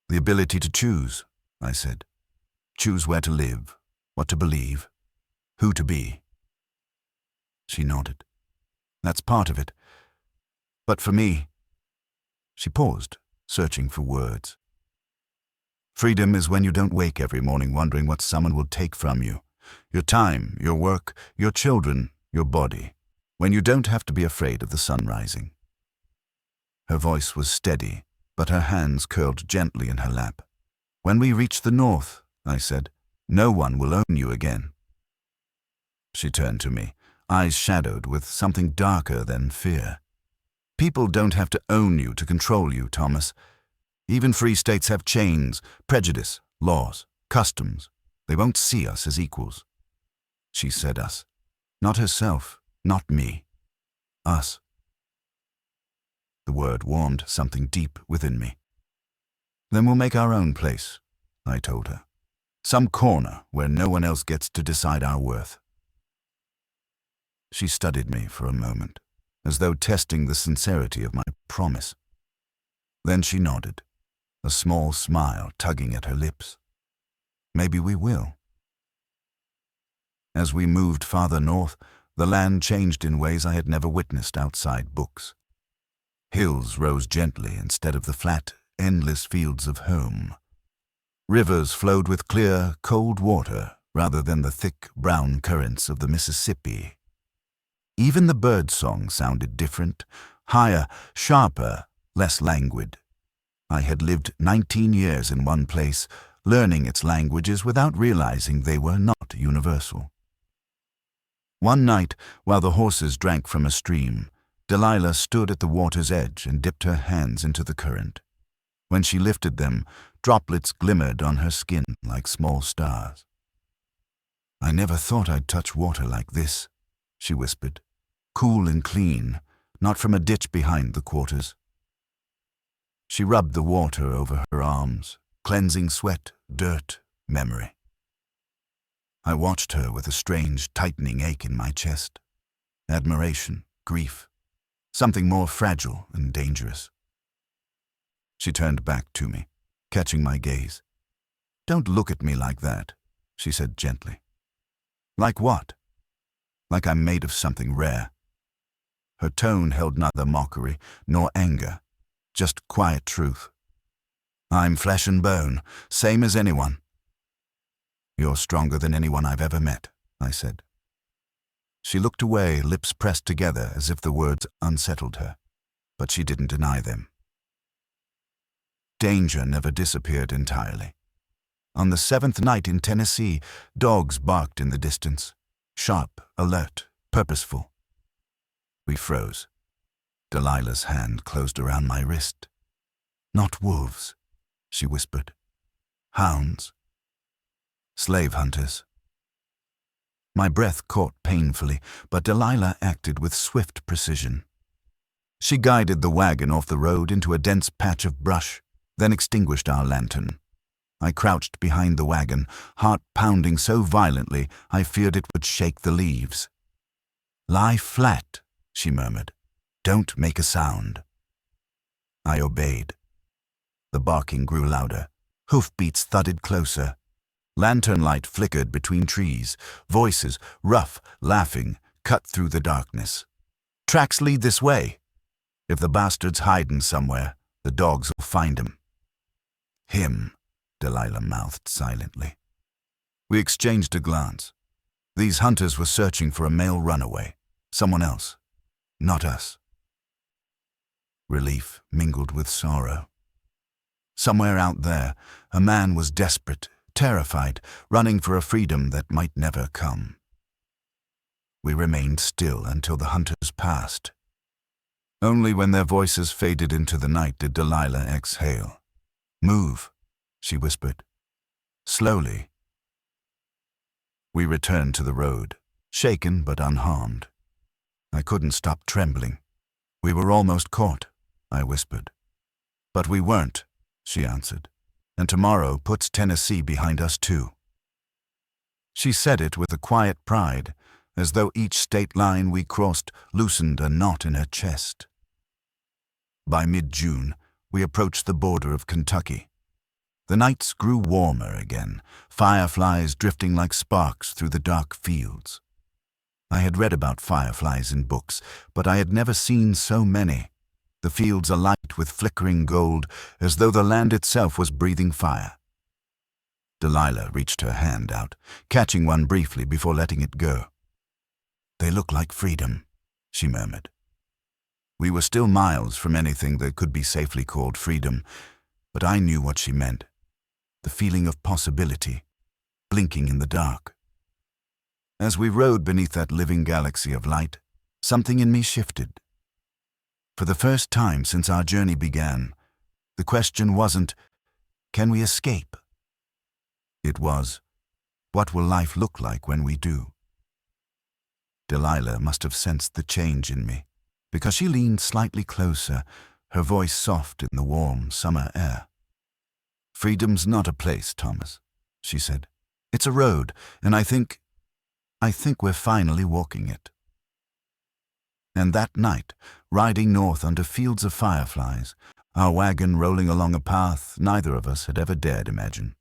"The ability to choose," I said. "Choose where to live, what to believe, who to be." She nodded. "That's part of it. But for me..." She paused, searching for words. "Freedom is when you don't wake every morning wondering what someone will take from you. Your time, your work, your children, your body. When you don't have to be afraid of the sun rising." Her voice was steady, but her hands curled gently in her lap. "When we reach the north," I said, "no one will own you again." She turned to me, eyes shadowed with something darker than fear. "People don't have to own you to control you, Thomas. Even free states have chains, prejudice, laws, customs. They won't see us as equals." She said us. Not herself, not me. Us. The word warmed something deep within me. "Then we'll make our own place," I told her. "Some corner where no one else gets to decide our worth." She studied me for a moment, as though testing the sincerity of my promise. Then she nodded, a small smile tugging at her lips. "Maybe we will." As we moved farther north, the land changed in ways I had never witnessed outside books. Hills rose gently instead of the flat, endless fields of home. Rivers flowed with clear, cold water rather than the thick, brown currents of the Mississippi. Even the bird song sounded different, higher, sharper, less languid. I had lived 19 years in one place, learning its languages without realizing they were not universal. One night, while the horses drank from a stream, Delilah stood at the water's edge and dipped her hands into the current. When she lifted them, droplets glimmered on her skin like small stars. "I never thought I'd touch water like this," she whispered. "Cool and clean, not from a ditch behind the quarters." She rubbed the water over her arms, cleansing sweat, dirt, memory. I watched her with a strange, tightening ache in my chest. Admiration, grief, something more fragile and dangerous. She turned back to me, catching my gaze. "Don't look at me like that," she said gently. "Like what?" "Like I'm made of something rare." Her tone held neither mockery nor anger, just quiet truth. "I'm flesh and bone, same as anyone." "You're stronger than anyone I've ever met," I said. She looked away, lips pressed together as if the words unsettled her, but she didn't deny them. Danger never disappeared entirely. On the 7th night in Tennessee, dogs barked in the distance, sharp, alert, purposeful. We froze. Delilah's hand closed around my wrist. "Not wolves," she whispered. "Hounds. Slave hunters." My breath caught painfully, but Delilah acted with swift precision. She guided the wagon off the road into a dense patch of brush, then extinguished our lantern. I crouched behind the wagon, heart pounding so violently I feared it would shake the leaves. "Lie flat," she murmured. "Don't make a sound." I obeyed. The barking grew louder, Hoofbeats thudded closer. Lantern light flickered between trees. Voices, rough, laughing, cut through the darkness. "Tracks lead this way. If the bastard's hiding somewhere, the dogs will find him." "Him," Delilah mouthed silently. We exchanged a glance. These hunters were searching for a male runaway. Someone else. Not us. Relief mingled with sorrow. Somewhere out there, a man was desperate, terrified, running for a freedom that might never come. We remained still until the hunters passed. Only when their voices faded into the night did Delilah exhale. "Move," she whispered. "Slowly." We returned to the road, shaken but unharmed. I couldn't stop trembling. "We were almost caught," I whispered. "But we weren't," she answered. "And tomorrow puts Tennessee behind us too." She said it with a quiet pride, as though each state line we crossed loosened a knot in her chest. By mid-June, we approached the border of Kentucky. The nights grew warmer again, fireflies drifting like sparks through the dark fields. I had read about fireflies in books, but I had never seen so many. The fields alight with flickering gold, as though the land itself was breathing fire. Delilah reached her hand out, catching one briefly before letting it go. "They look like freedom," she murmured. We were still miles from anything that could be safely called freedom, but I knew what she meant. The feeling of possibility, blinking in the dark. As we rode beneath that living galaxy of light, something in me shifted. For the first time since our journey began, the question wasn't, "Can we escape?" It was, "What will life look like when we do?" Delilah must have sensed the change in me, because she leaned slightly closer, her voice soft in the warm summer air. "Freedom's not a place, Thomas," she said. "It's a road, and I think we're finally walking it." And that night, riding north under fields of fireflies, our wagon rolling along a path neither of us had ever dared imagine.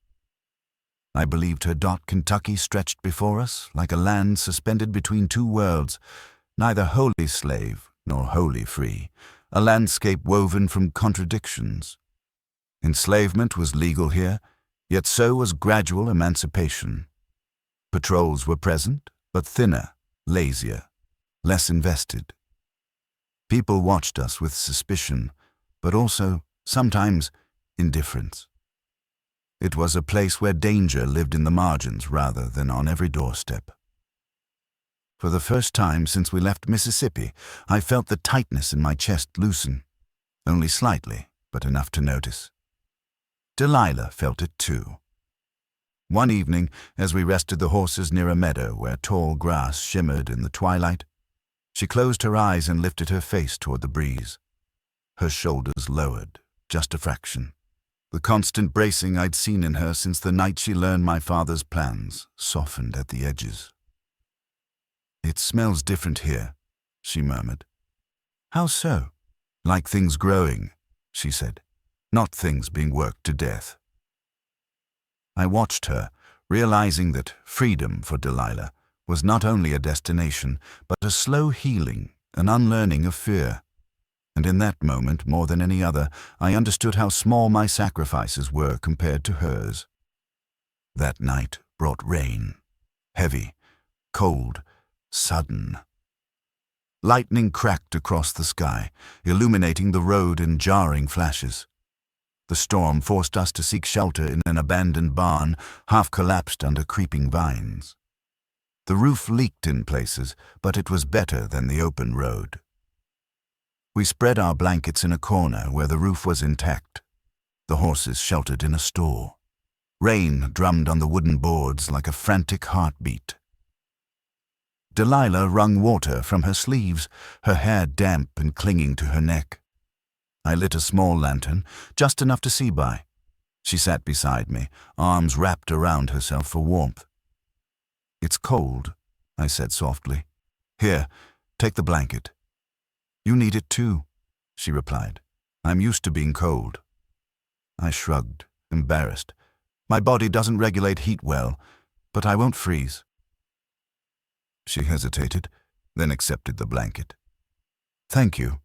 I believed her dot Kentucky stretched before us like a land suspended between two worlds, neither wholly slave nor wholly free, a landscape woven from contradictions. Enslavement was legal here, yet so was gradual emancipation. Patrols were present, but thinner, lazier, less invested. People watched us with suspicion, but also, sometimes, indifference. It was a place where danger lived in the margins rather than on every doorstep. For the first time since we left Mississippi, I felt the tightness in my chest loosen, only slightly, but enough to notice. Delilah felt it too. One evening, as we rested the horses near a meadow where tall grass shimmered in the twilight, she closed her eyes and lifted her face toward the breeze. Her shoulders lowered, just a fraction. The constant bracing I'd seen in her since the night she learned my father's plans softened at the edges. "It smells different here," she murmured. "How so?" "Like things growing," she said, "not things being worked to death." I watched her, realizing that freedom for Delilah was not only a destination, but a slow healing, an unlearning of fear. And in that moment, more than any other, I understood how small my sacrifices were compared to hers. That night brought rain, heavy, cold, sudden. Lightning cracked across the sky, illuminating the road in jarring flashes. The storm forced us to seek shelter in an abandoned barn, half collapsed under creeping vines. The roof leaked in places, but it was better than the open road. We spread our blankets in a corner where the roof was intact. The horses sheltered in a stall. Rain drummed on the wooden boards like a frantic heartbeat. Delilah wrung water from her sleeves, her hair damp and clinging to her neck. I lit a small lantern, just enough to see by. She sat beside me, arms wrapped around herself for warmth. "It's cold," I said softly. "Here, take the blanket." "You need it too," she replied. "I'm used to being cold." I shrugged, embarrassed. "My body doesn't regulate heat well, but I won't freeze." She hesitated, then accepted the blanket. "Thank you,"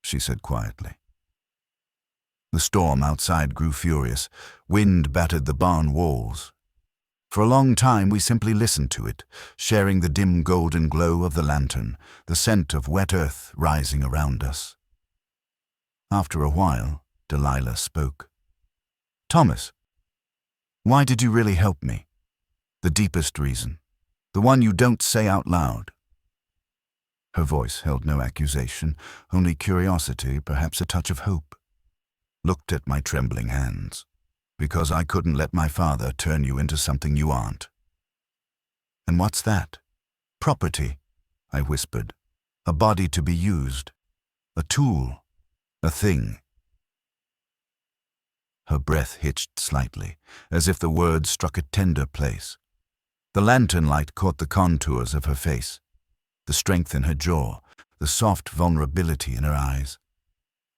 she said quietly. The storm outside grew furious. Wind battered the barn walls. For a long time we simply listened to it, sharing the dim golden glow of the lantern, the scent of wet earth rising around us. After a while, Delilah spoke. "Thomas, why did you really help me? The deepest reason. The one you don't say out loud." Her voice held no accusation, only curiosity, perhaps a touch of hope. "Looked at my trembling hands. Because I couldn't let my father turn you into something you aren't." "And what's that?" "Property," I whispered. "A body to be used. A tool. A thing." Her breath hitched slightly, as if the words struck a tender place. The lantern light caught the contours of her face, the strength in her jaw, the soft vulnerability in her eyes.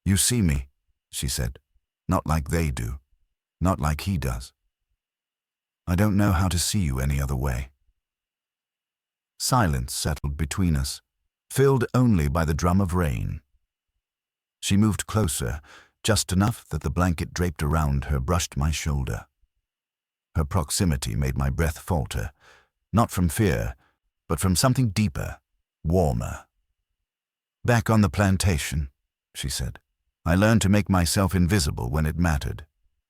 "You see me," she said, "not like they do. Not like he does. I don't know how to see you any other way." Silence settled between us, filled only by the drum of rain. She moved closer, just enough that the blanket draped around her brushed my shoulder. Her proximity made my breath falter, not from fear, but from something deeper, warmer. "Back on the plantation," she said, "I learned to make myself invisible when it mattered.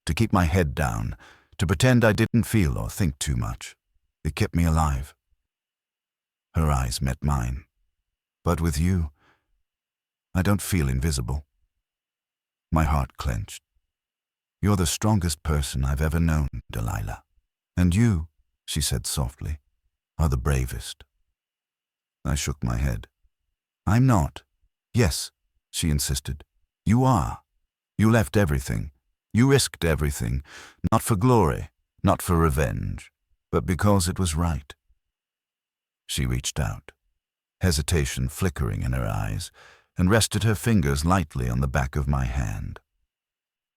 To keep my head down, to pretend I didn't feel or think too much. It kept me alive." Her eyes met mine. "But with you, I don't feel invisible." My heart clenched. "You're the strongest person I've ever known, Delilah. And you," she said softly, "are the bravest." I shook my head. "I'm not." "Yes," she insisted. "You are. You left everything. You risked everything, not for glory, not for revenge, but because it was right." She reached out, hesitation flickering in her eyes, and rested her fingers lightly on the back of my hand.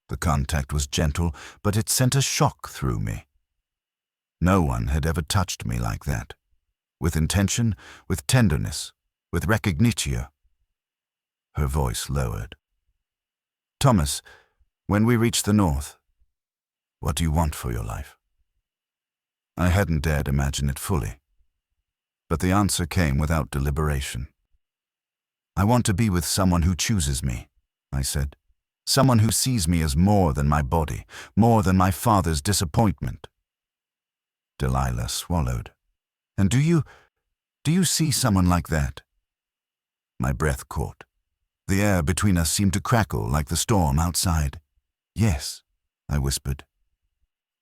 The contact was gentle, but it sent a shock through me. No one had ever touched me like that, with intention, with tenderness, with recognition. Her voice lowered. "Thomas, when we reach the north, what do you want for your life?" I hadn't dared imagine it fully, but the answer came without deliberation. "I want to be with someone who chooses me," I said. "Someone who sees me as more than my body, more than my father's disappointment." Delilah swallowed. "And do you see someone like that?" My breath caught. The air between us seemed to crackle like the storm outside. "Yes," I whispered.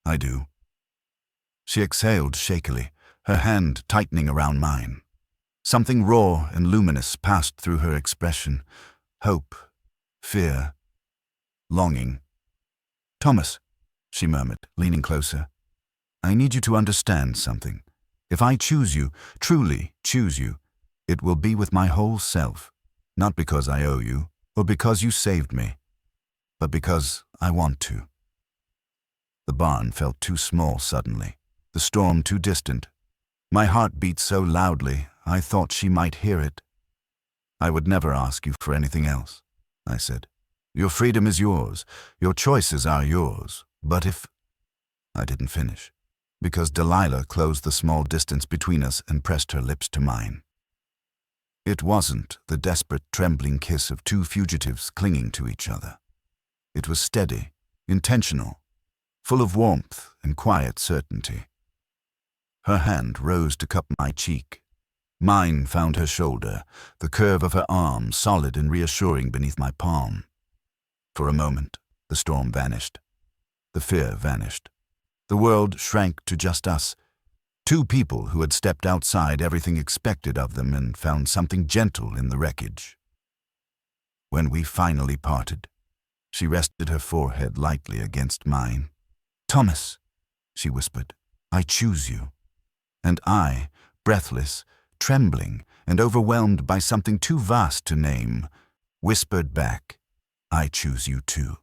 "I do." She exhaled shakily, her hand tightening around mine. Something raw and luminous passed through her expression. Hope, fear, longing. "Thomas," she murmured, leaning closer, "I need you to understand something. If I choose you, truly choose you, it will be with my whole self, not because I owe you, or because you saved me, but because I want to." The barn felt too small suddenly, the storm too distant. My heart beat so loudly, I thought she might hear it. "I would never ask you for anything else," I said. "Your freedom is yours, your choices are yours, but if—" I didn't finish, because Delilah closed the small distance between us and pressed her lips to mine. It wasn't the desperate, trembling kiss of two fugitives clinging to each other. It was steady, intentional, full of warmth and quiet certainty. Her hand rose to cup my cheek. Mine found her shoulder, the curve of her arm solid and reassuring beneath my palm. For a moment, the storm vanished. The fear vanished. The world shrank to just us, two people who had stepped outside everything expected of them and found something gentle in the wreckage. When we finally parted, she rested her forehead lightly against mine. "Thomas," she whispered, "I choose you." And I, breathless, trembling, and overwhelmed by something too vast to name, whispered back, "I choose you too."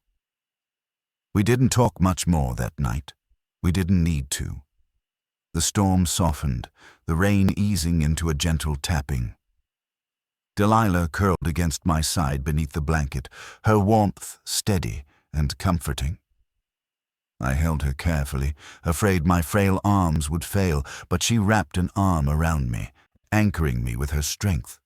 We didn't talk much more that night. We didn't need to. The storm softened, the rain easing into a gentle tapping. Delilah curled against my side beneath the blanket, her warmth steady and comforting. I held her carefully, afraid my frail arms would fail, but she wrapped an arm around me, anchoring me with her strength.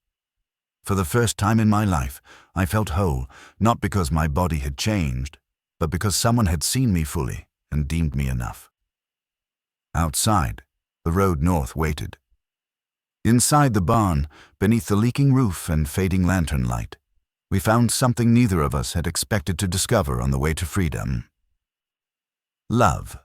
For the first time in my life, I felt whole, not because my body had changed, but because someone had seen me fully and deemed me enough. Outside, the road north waited. Inside the barn, beneath the leaking roof and fading lantern light, we found something neither of us had expected to discover on the way to freedom. Love.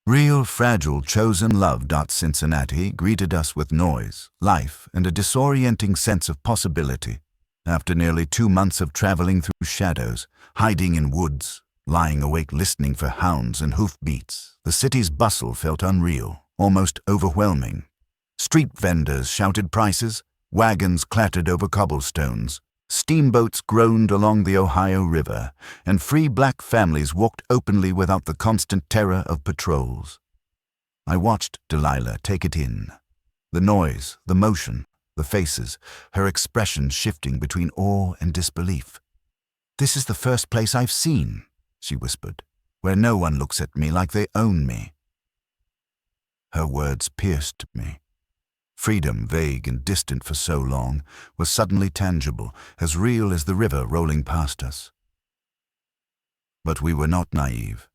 Real, fragile, chosen love. Cincinnati greeted us with noise, life, and a disorienting sense of possibility. After nearly 2 months of traveling through shadows, hiding in woods, lying awake listening for hounds and hoofbeats, the city's bustle felt unreal, almost overwhelming. Street vendors shouted prices, wagons clattered over cobblestones, steamboats groaned along the Ohio River, and free black families walked openly without the constant terror of patrols. I watched Delilah take it in. The noise, the motion, the faces, her expression shifting between awe and disbelief. "This is the first place I've seen," she whispered, "where no one looks at me like they own me." Her words pierced me. Freedom, vague and distant for so long, was suddenly tangible, as real as the river rolling past us. But we were not naive.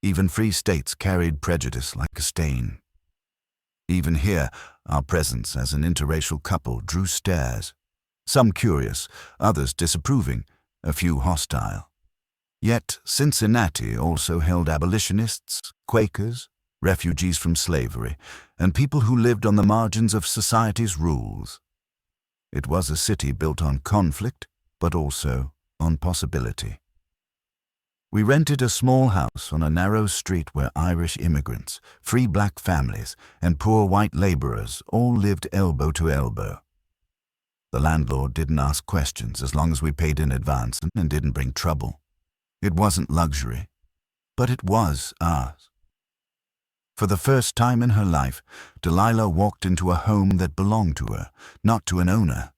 Even free states carried prejudice like a stain. Even here, our presence as an interracial couple drew stares, some curious, others disapproving, a few hostile. Yet Cincinnati also held abolitionists, Quakers, refugees from slavery, and people who lived on the margins of society's rules. It was a city built on conflict, but also on possibility. We rented a small house on a narrow street where Irish immigrants, free black families, and poor white laborers all lived elbow to elbow. The landlord didn't ask questions as long as we paid in advance and didn't bring trouble. It wasn't luxury, but it was ours. For the first time in her life, Delilah walked into a home that belonged to her, not to an owner.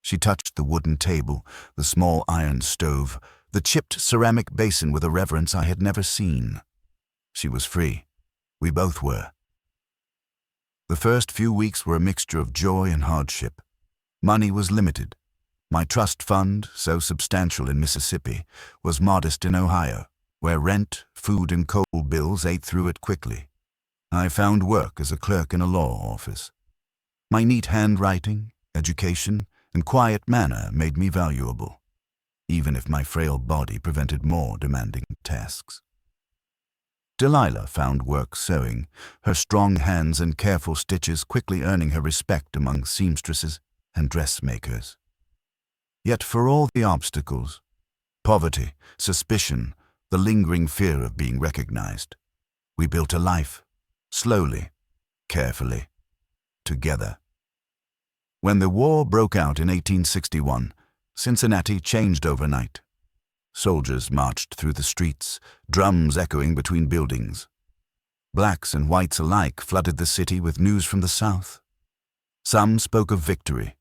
She touched the wooden table, the small iron stove, the chipped ceramic basin with a reverence I had never seen. She was free. We both were. The first few weeks were a mixture of joy and hardship. Money was limited. My trust fund, so substantial in Mississippi, was modest in Ohio, where rent, food, and coal bills ate through it quickly. I found work as a clerk in a law office. My neat handwriting, education, and quiet manner made me valuable, even if my frail body prevented more demanding tasks. Delilah found work sewing, her strong hands and careful stitches quickly earning her respect among seamstresses and dressmakers. Yet for all the obstacles, poverty, suspicion, the lingering fear of being recognized, we built a life, slowly, carefully, together. When the war broke out in 1861, Cincinnati changed overnight. Soldiers marched through the streets, drums echoing between buildings. Blacks and whites alike flooded the city with news from the South. Some spoke of victory.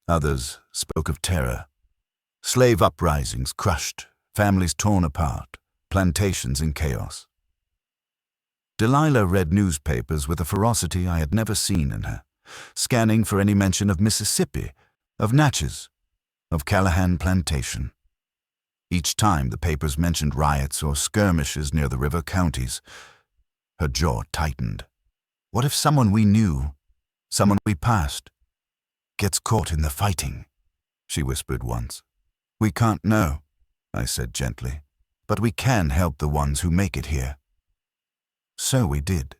Others spoke of terror. Slave uprisings crushed, families torn apart, plantations in chaos. Delilah read newspapers with a ferocity I had never seen in her, scanning for any mention of Mississippi, of Natchez, of Callahan Plantation. Each time the papers mentioned riots or skirmishes near the river counties, her jaw tightened. What if someone we knew, someone we passed, gets caught in the fighting? She whispered once. "We can't know," I said gently, "but we can help the ones who make it here." So we did.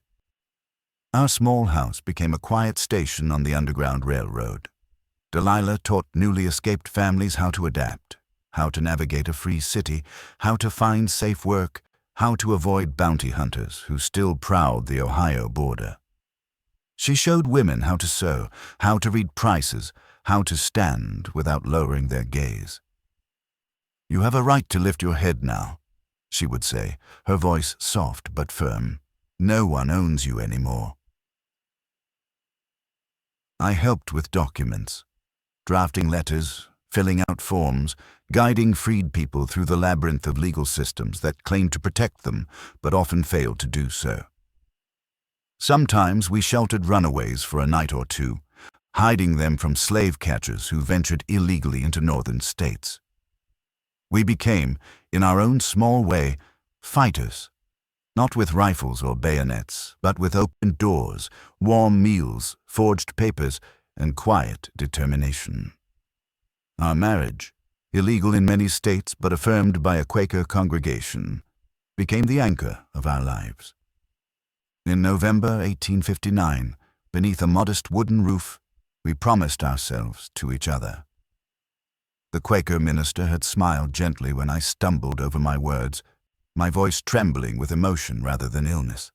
Our small house became a quiet station on the Underground Railroad. Delilah taught newly escaped families how to adapt, how to navigate a free city, how to find safe work, how to avoid bounty hunters who still prowled the Ohio border. She showed women how to sew, how to read prices, how to stand without lowering their gaze. "You have a right to lift your head now," she would say, her voice soft but firm. No one owns you anymore. I helped with documents, drafting letters, filling out forms, guiding freed people through the labyrinth of legal systems that claimed to protect them, but often failed to do so. Sometimes we sheltered runaways for a night or two, hiding them from slave catchers who ventured illegally into northern states. We became, in our own small way, fighters, not with rifles or bayonets, but with open doors, warm meals, forged papers, and quiet determination. Our marriage, illegal in many states but affirmed by a Quaker congregation, became the anchor of our lives. In November 1859, beneath a modest wooden roof, we promised ourselves to each other. The Quaker minister had smiled gently when I stumbled over my words, my voice trembling with emotion rather than illness.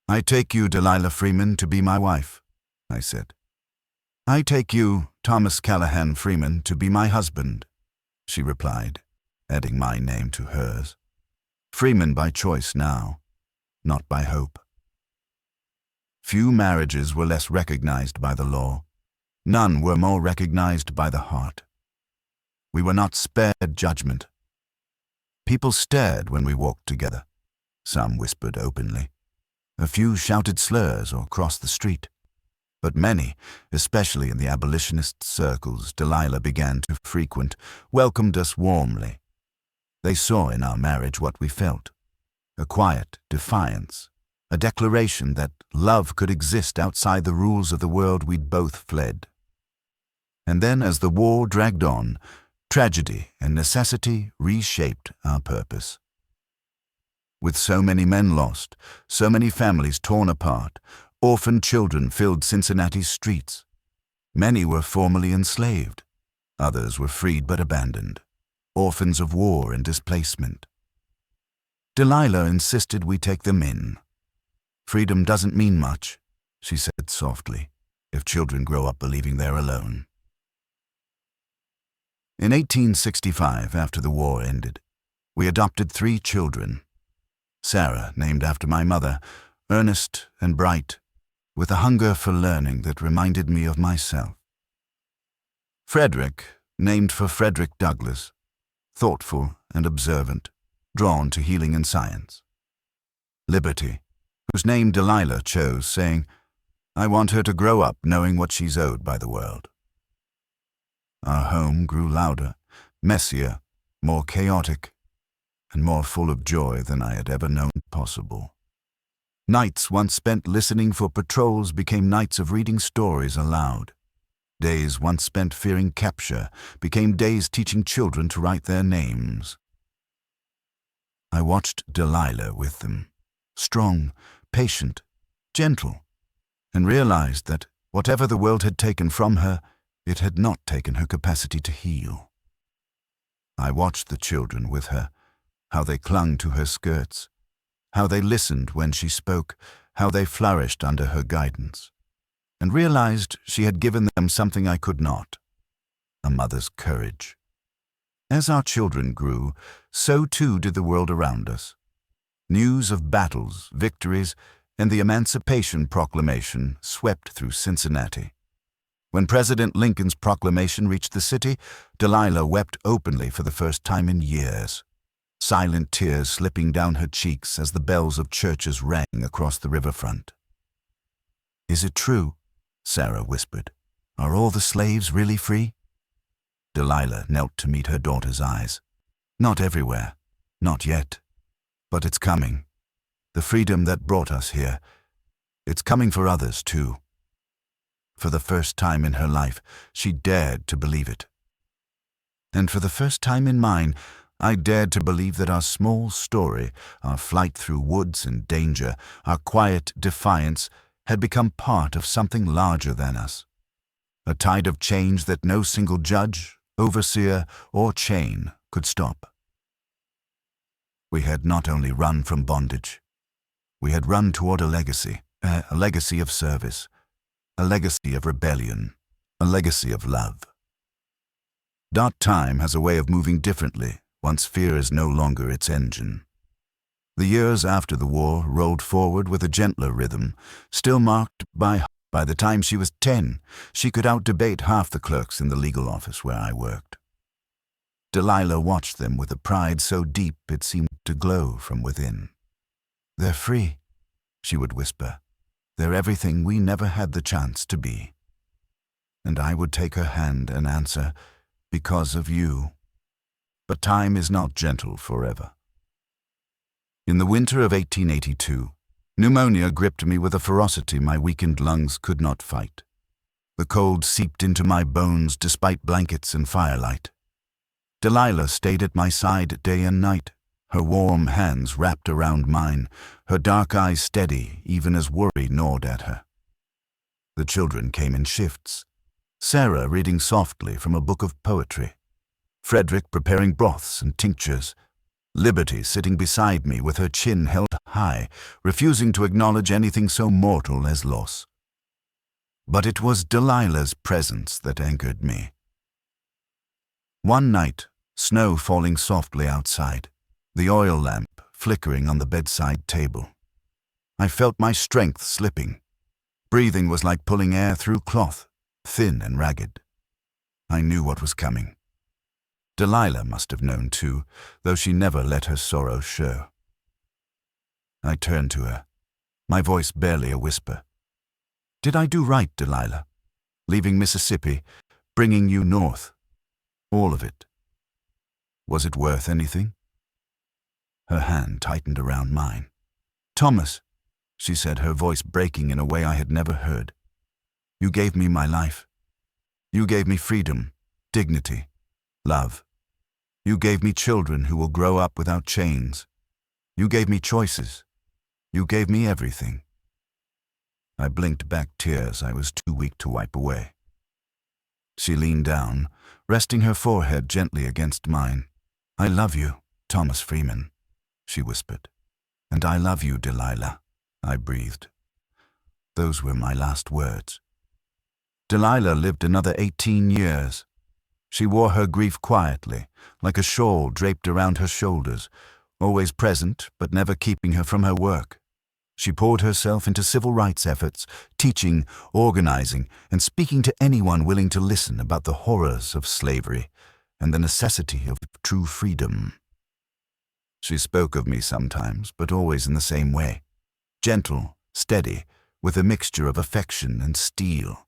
"I take you, Delilah Freeman, to be my wife," I said. "I take you, Thomas Callahan Freeman, to be my husband," she replied, adding my name to hers. Freeman by choice now, not by hope. Few marriages were less recognized by the law. None were more recognized by the heart. We were not spared judgment. People stared when we walked together. Some whispered openly. A few shouted slurs or crossed the street. But many, especially in the abolitionist circles Delilah began to frequent, welcomed us warmly. They saw in our marriage what we felt, a quiet defiance, a declaration that love could exist outside the rules of the world we'd both fled. And then, as the war dragged on, tragedy and necessity reshaped our purpose. With so many men lost, so many families torn apart, orphaned children filled Cincinnati's streets. Many were formerly enslaved. Others were freed but abandoned, orphans of war and displacement. Delilah insisted we take them in. "Freedom doesn't mean much," she said softly, "if children grow up believing they're alone." In 1865, after the war ended, we adopted 3 children. Sarah, named after my mother, earnest and bright, with a hunger for learning that reminded me of myself. Frederick, named for Frederick Douglass, thoughtful and observant, drawn to healing and science. Liberty, whose name Delilah chose, saying, "I want her to grow up knowing what she's owed by the world." Our home grew louder, messier, more chaotic, and more full of joy than I had ever known possible. Nights once spent listening for patrols became nights of reading stories aloud. Days once spent fearing capture became days teaching children to write their names. I watched Delilah with them, strong, patient, gentle, and realized that whatever the world had taken from her, it had not taken her capacity to heal. I watched the children with her, how they clung to her skirts, how they listened when she spoke, how they flourished under her guidance, and realized she had given them something I could not, a mother's courage. As our children grew, so too did the world around us. News of battles, victories, and the Emancipation Proclamation swept through Cincinnati. When President Lincoln's proclamation reached the city, Delilah wept openly for the first time in years, silent tears slipping down her cheeks as the bells of churches rang across the riverfront. "Is it true?" Sarah whispered. "Are all the slaves really free?" Delilah knelt to meet her daughter's eyes. "Not everywhere, not yet. But it's coming. The freedom that brought us here, it's coming for others too." For the first time in her life, she dared to believe it. And for the first time in mine, I dared to believe that our small story, our flight through woods and danger, our quiet defiance, had become part of something larger than us. A tide of change that no single judge, overseer, or chain could stop. We had not only run from bondage, we had run toward a legacy of service, a legacy of rebellion, a legacy of love. Time has a way of moving differently once fear is no longer its engine. The years after the war rolled forward with a gentler rhythm, still marked by the time she was 10, she could out-debate half the clerks in the legal office where I worked. Delilah watched them with a pride so deep it seemed to glow from within. "They're free," she would whisper. "They're everything we never had the chance to be." And I would take her hand and answer, "Because of you." But time is not gentle forever. In the winter of 1882, pneumonia gripped me with a ferocity my weakened lungs could not fight. The cold seeped into my bones despite blankets and firelight. Delilah stayed at my side day and night, her warm hands wrapped around mine, her dark eyes steady even as worry gnawed at her. The children came in shifts, Sarah reading softly from a book of poetry, Frederick preparing broths and tinctures, Liberty sitting beside me with her chin held high, refusing to acknowledge anything so mortal as loss. But it was Delilah's presence that anchored me. One night, snow falling softly outside, the oil lamp flickering on the bedside table. I felt my strength slipping. Breathing was like pulling air through cloth, thin and ragged. I knew what was coming. Delilah must have known too, though she never let her sorrow show. I turned to her, my voice barely a whisper. "Did I do right, Delilah? Leaving Mississippi, bringing you north? All of it. Was it worth anything?" Her hand tightened around mine. "Thomas," she said, her voice breaking in a way I had never heard. "You gave me my life. You gave me freedom, dignity, love. You gave me children who will grow up without chains. You gave me choices. You gave me everything." I blinked back tears I was too weak to wipe away. She leaned down, resting her forehead gently against mine. "I love you, Thomas Freeman," she whispered. "And I love you, Delilah," I breathed. Those were my last words. Delilah lived another 18 years. She wore her grief quietly, like a shawl draped around her shoulders, always present but never keeping her from her work. She poured herself into civil rights efforts, teaching, organizing, and speaking to anyone willing to listen about the horrors of slavery and the necessity of true freedom. She spoke of me sometimes, but always in the same way, gentle, steady, with a mixture of affection and steel.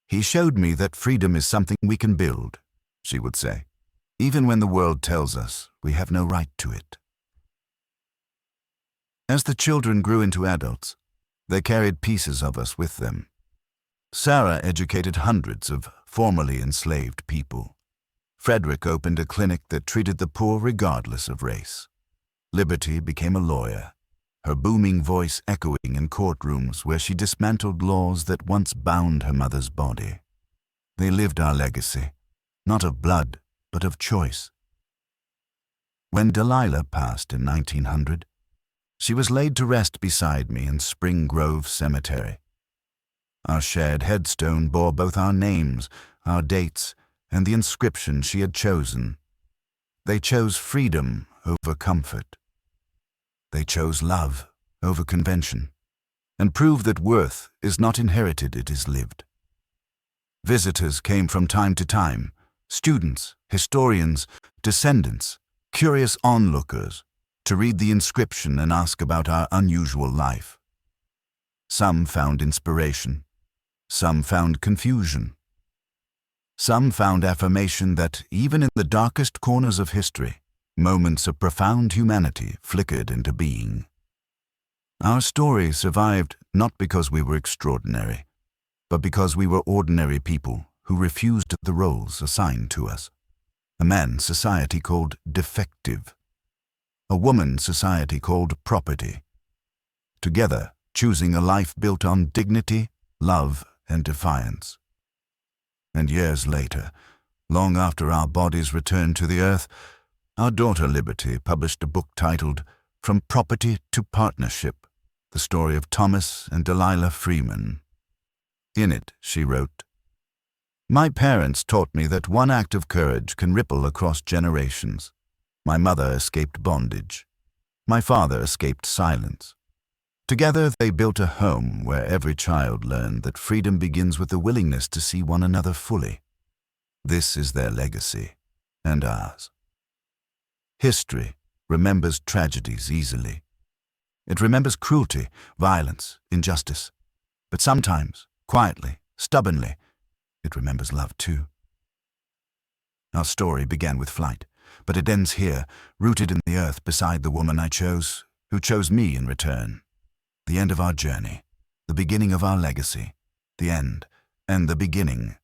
"He showed me that freedom is something we can build," she would say, "even when the world tells us we have no right to it." As the children grew into adults, they carried pieces of us with them. Sarah educated hundreds of formerly enslaved people. Frederick opened a clinic that treated the poor regardless of race. Liberty became a lawyer, her booming voice echoing in courtrooms where she dismantled laws that once bound her mother's body. They lived our legacy, not of blood, but of choice. When Delilah passed in 1900, she was laid to rest beside me in Spring Grove Cemetery. Our shared headstone bore both our names, our dates, and the inscription she had chosen. They chose freedom over comfort. They chose love over convention, and proved that worth is not inherited, it is lived. Visitors came from time to time, students, historians, descendants, curious onlookers, to read the inscription and ask about our unusual life. Some found inspiration, some found confusion. Some found affirmation that even in the darkest corners of history, moments of profound humanity flickered into being. Our story survived not because we were extraordinary, but because we were ordinary people who refused the roles assigned to us. A man society called defective. A woman society called property. Together, choosing a life built on dignity, love, and defiance. And years later, long after our bodies returned to the earth, our daughter Liberty published a book titled From Property to Partnership, the story of Thomas and Delilah Freeman. In it, she wrote, "My parents taught me that one act of courage can ripple across generations. My mother escaped bondage. My father escaped silence. Together they built a home where every child learned that freedom begins with the willingness to see one another fully. This is their legacy, and ours. History remembers tragedies easily. It remembers cruelty, violence, injustice. But sometimes, quietly, stubbornly, it remembers love too. Our story began with flight, but it ends here, rooted in the earth beside the woman I chose, who chose me in return. The end of our journey, the beginning of our legacy, the end and the beginning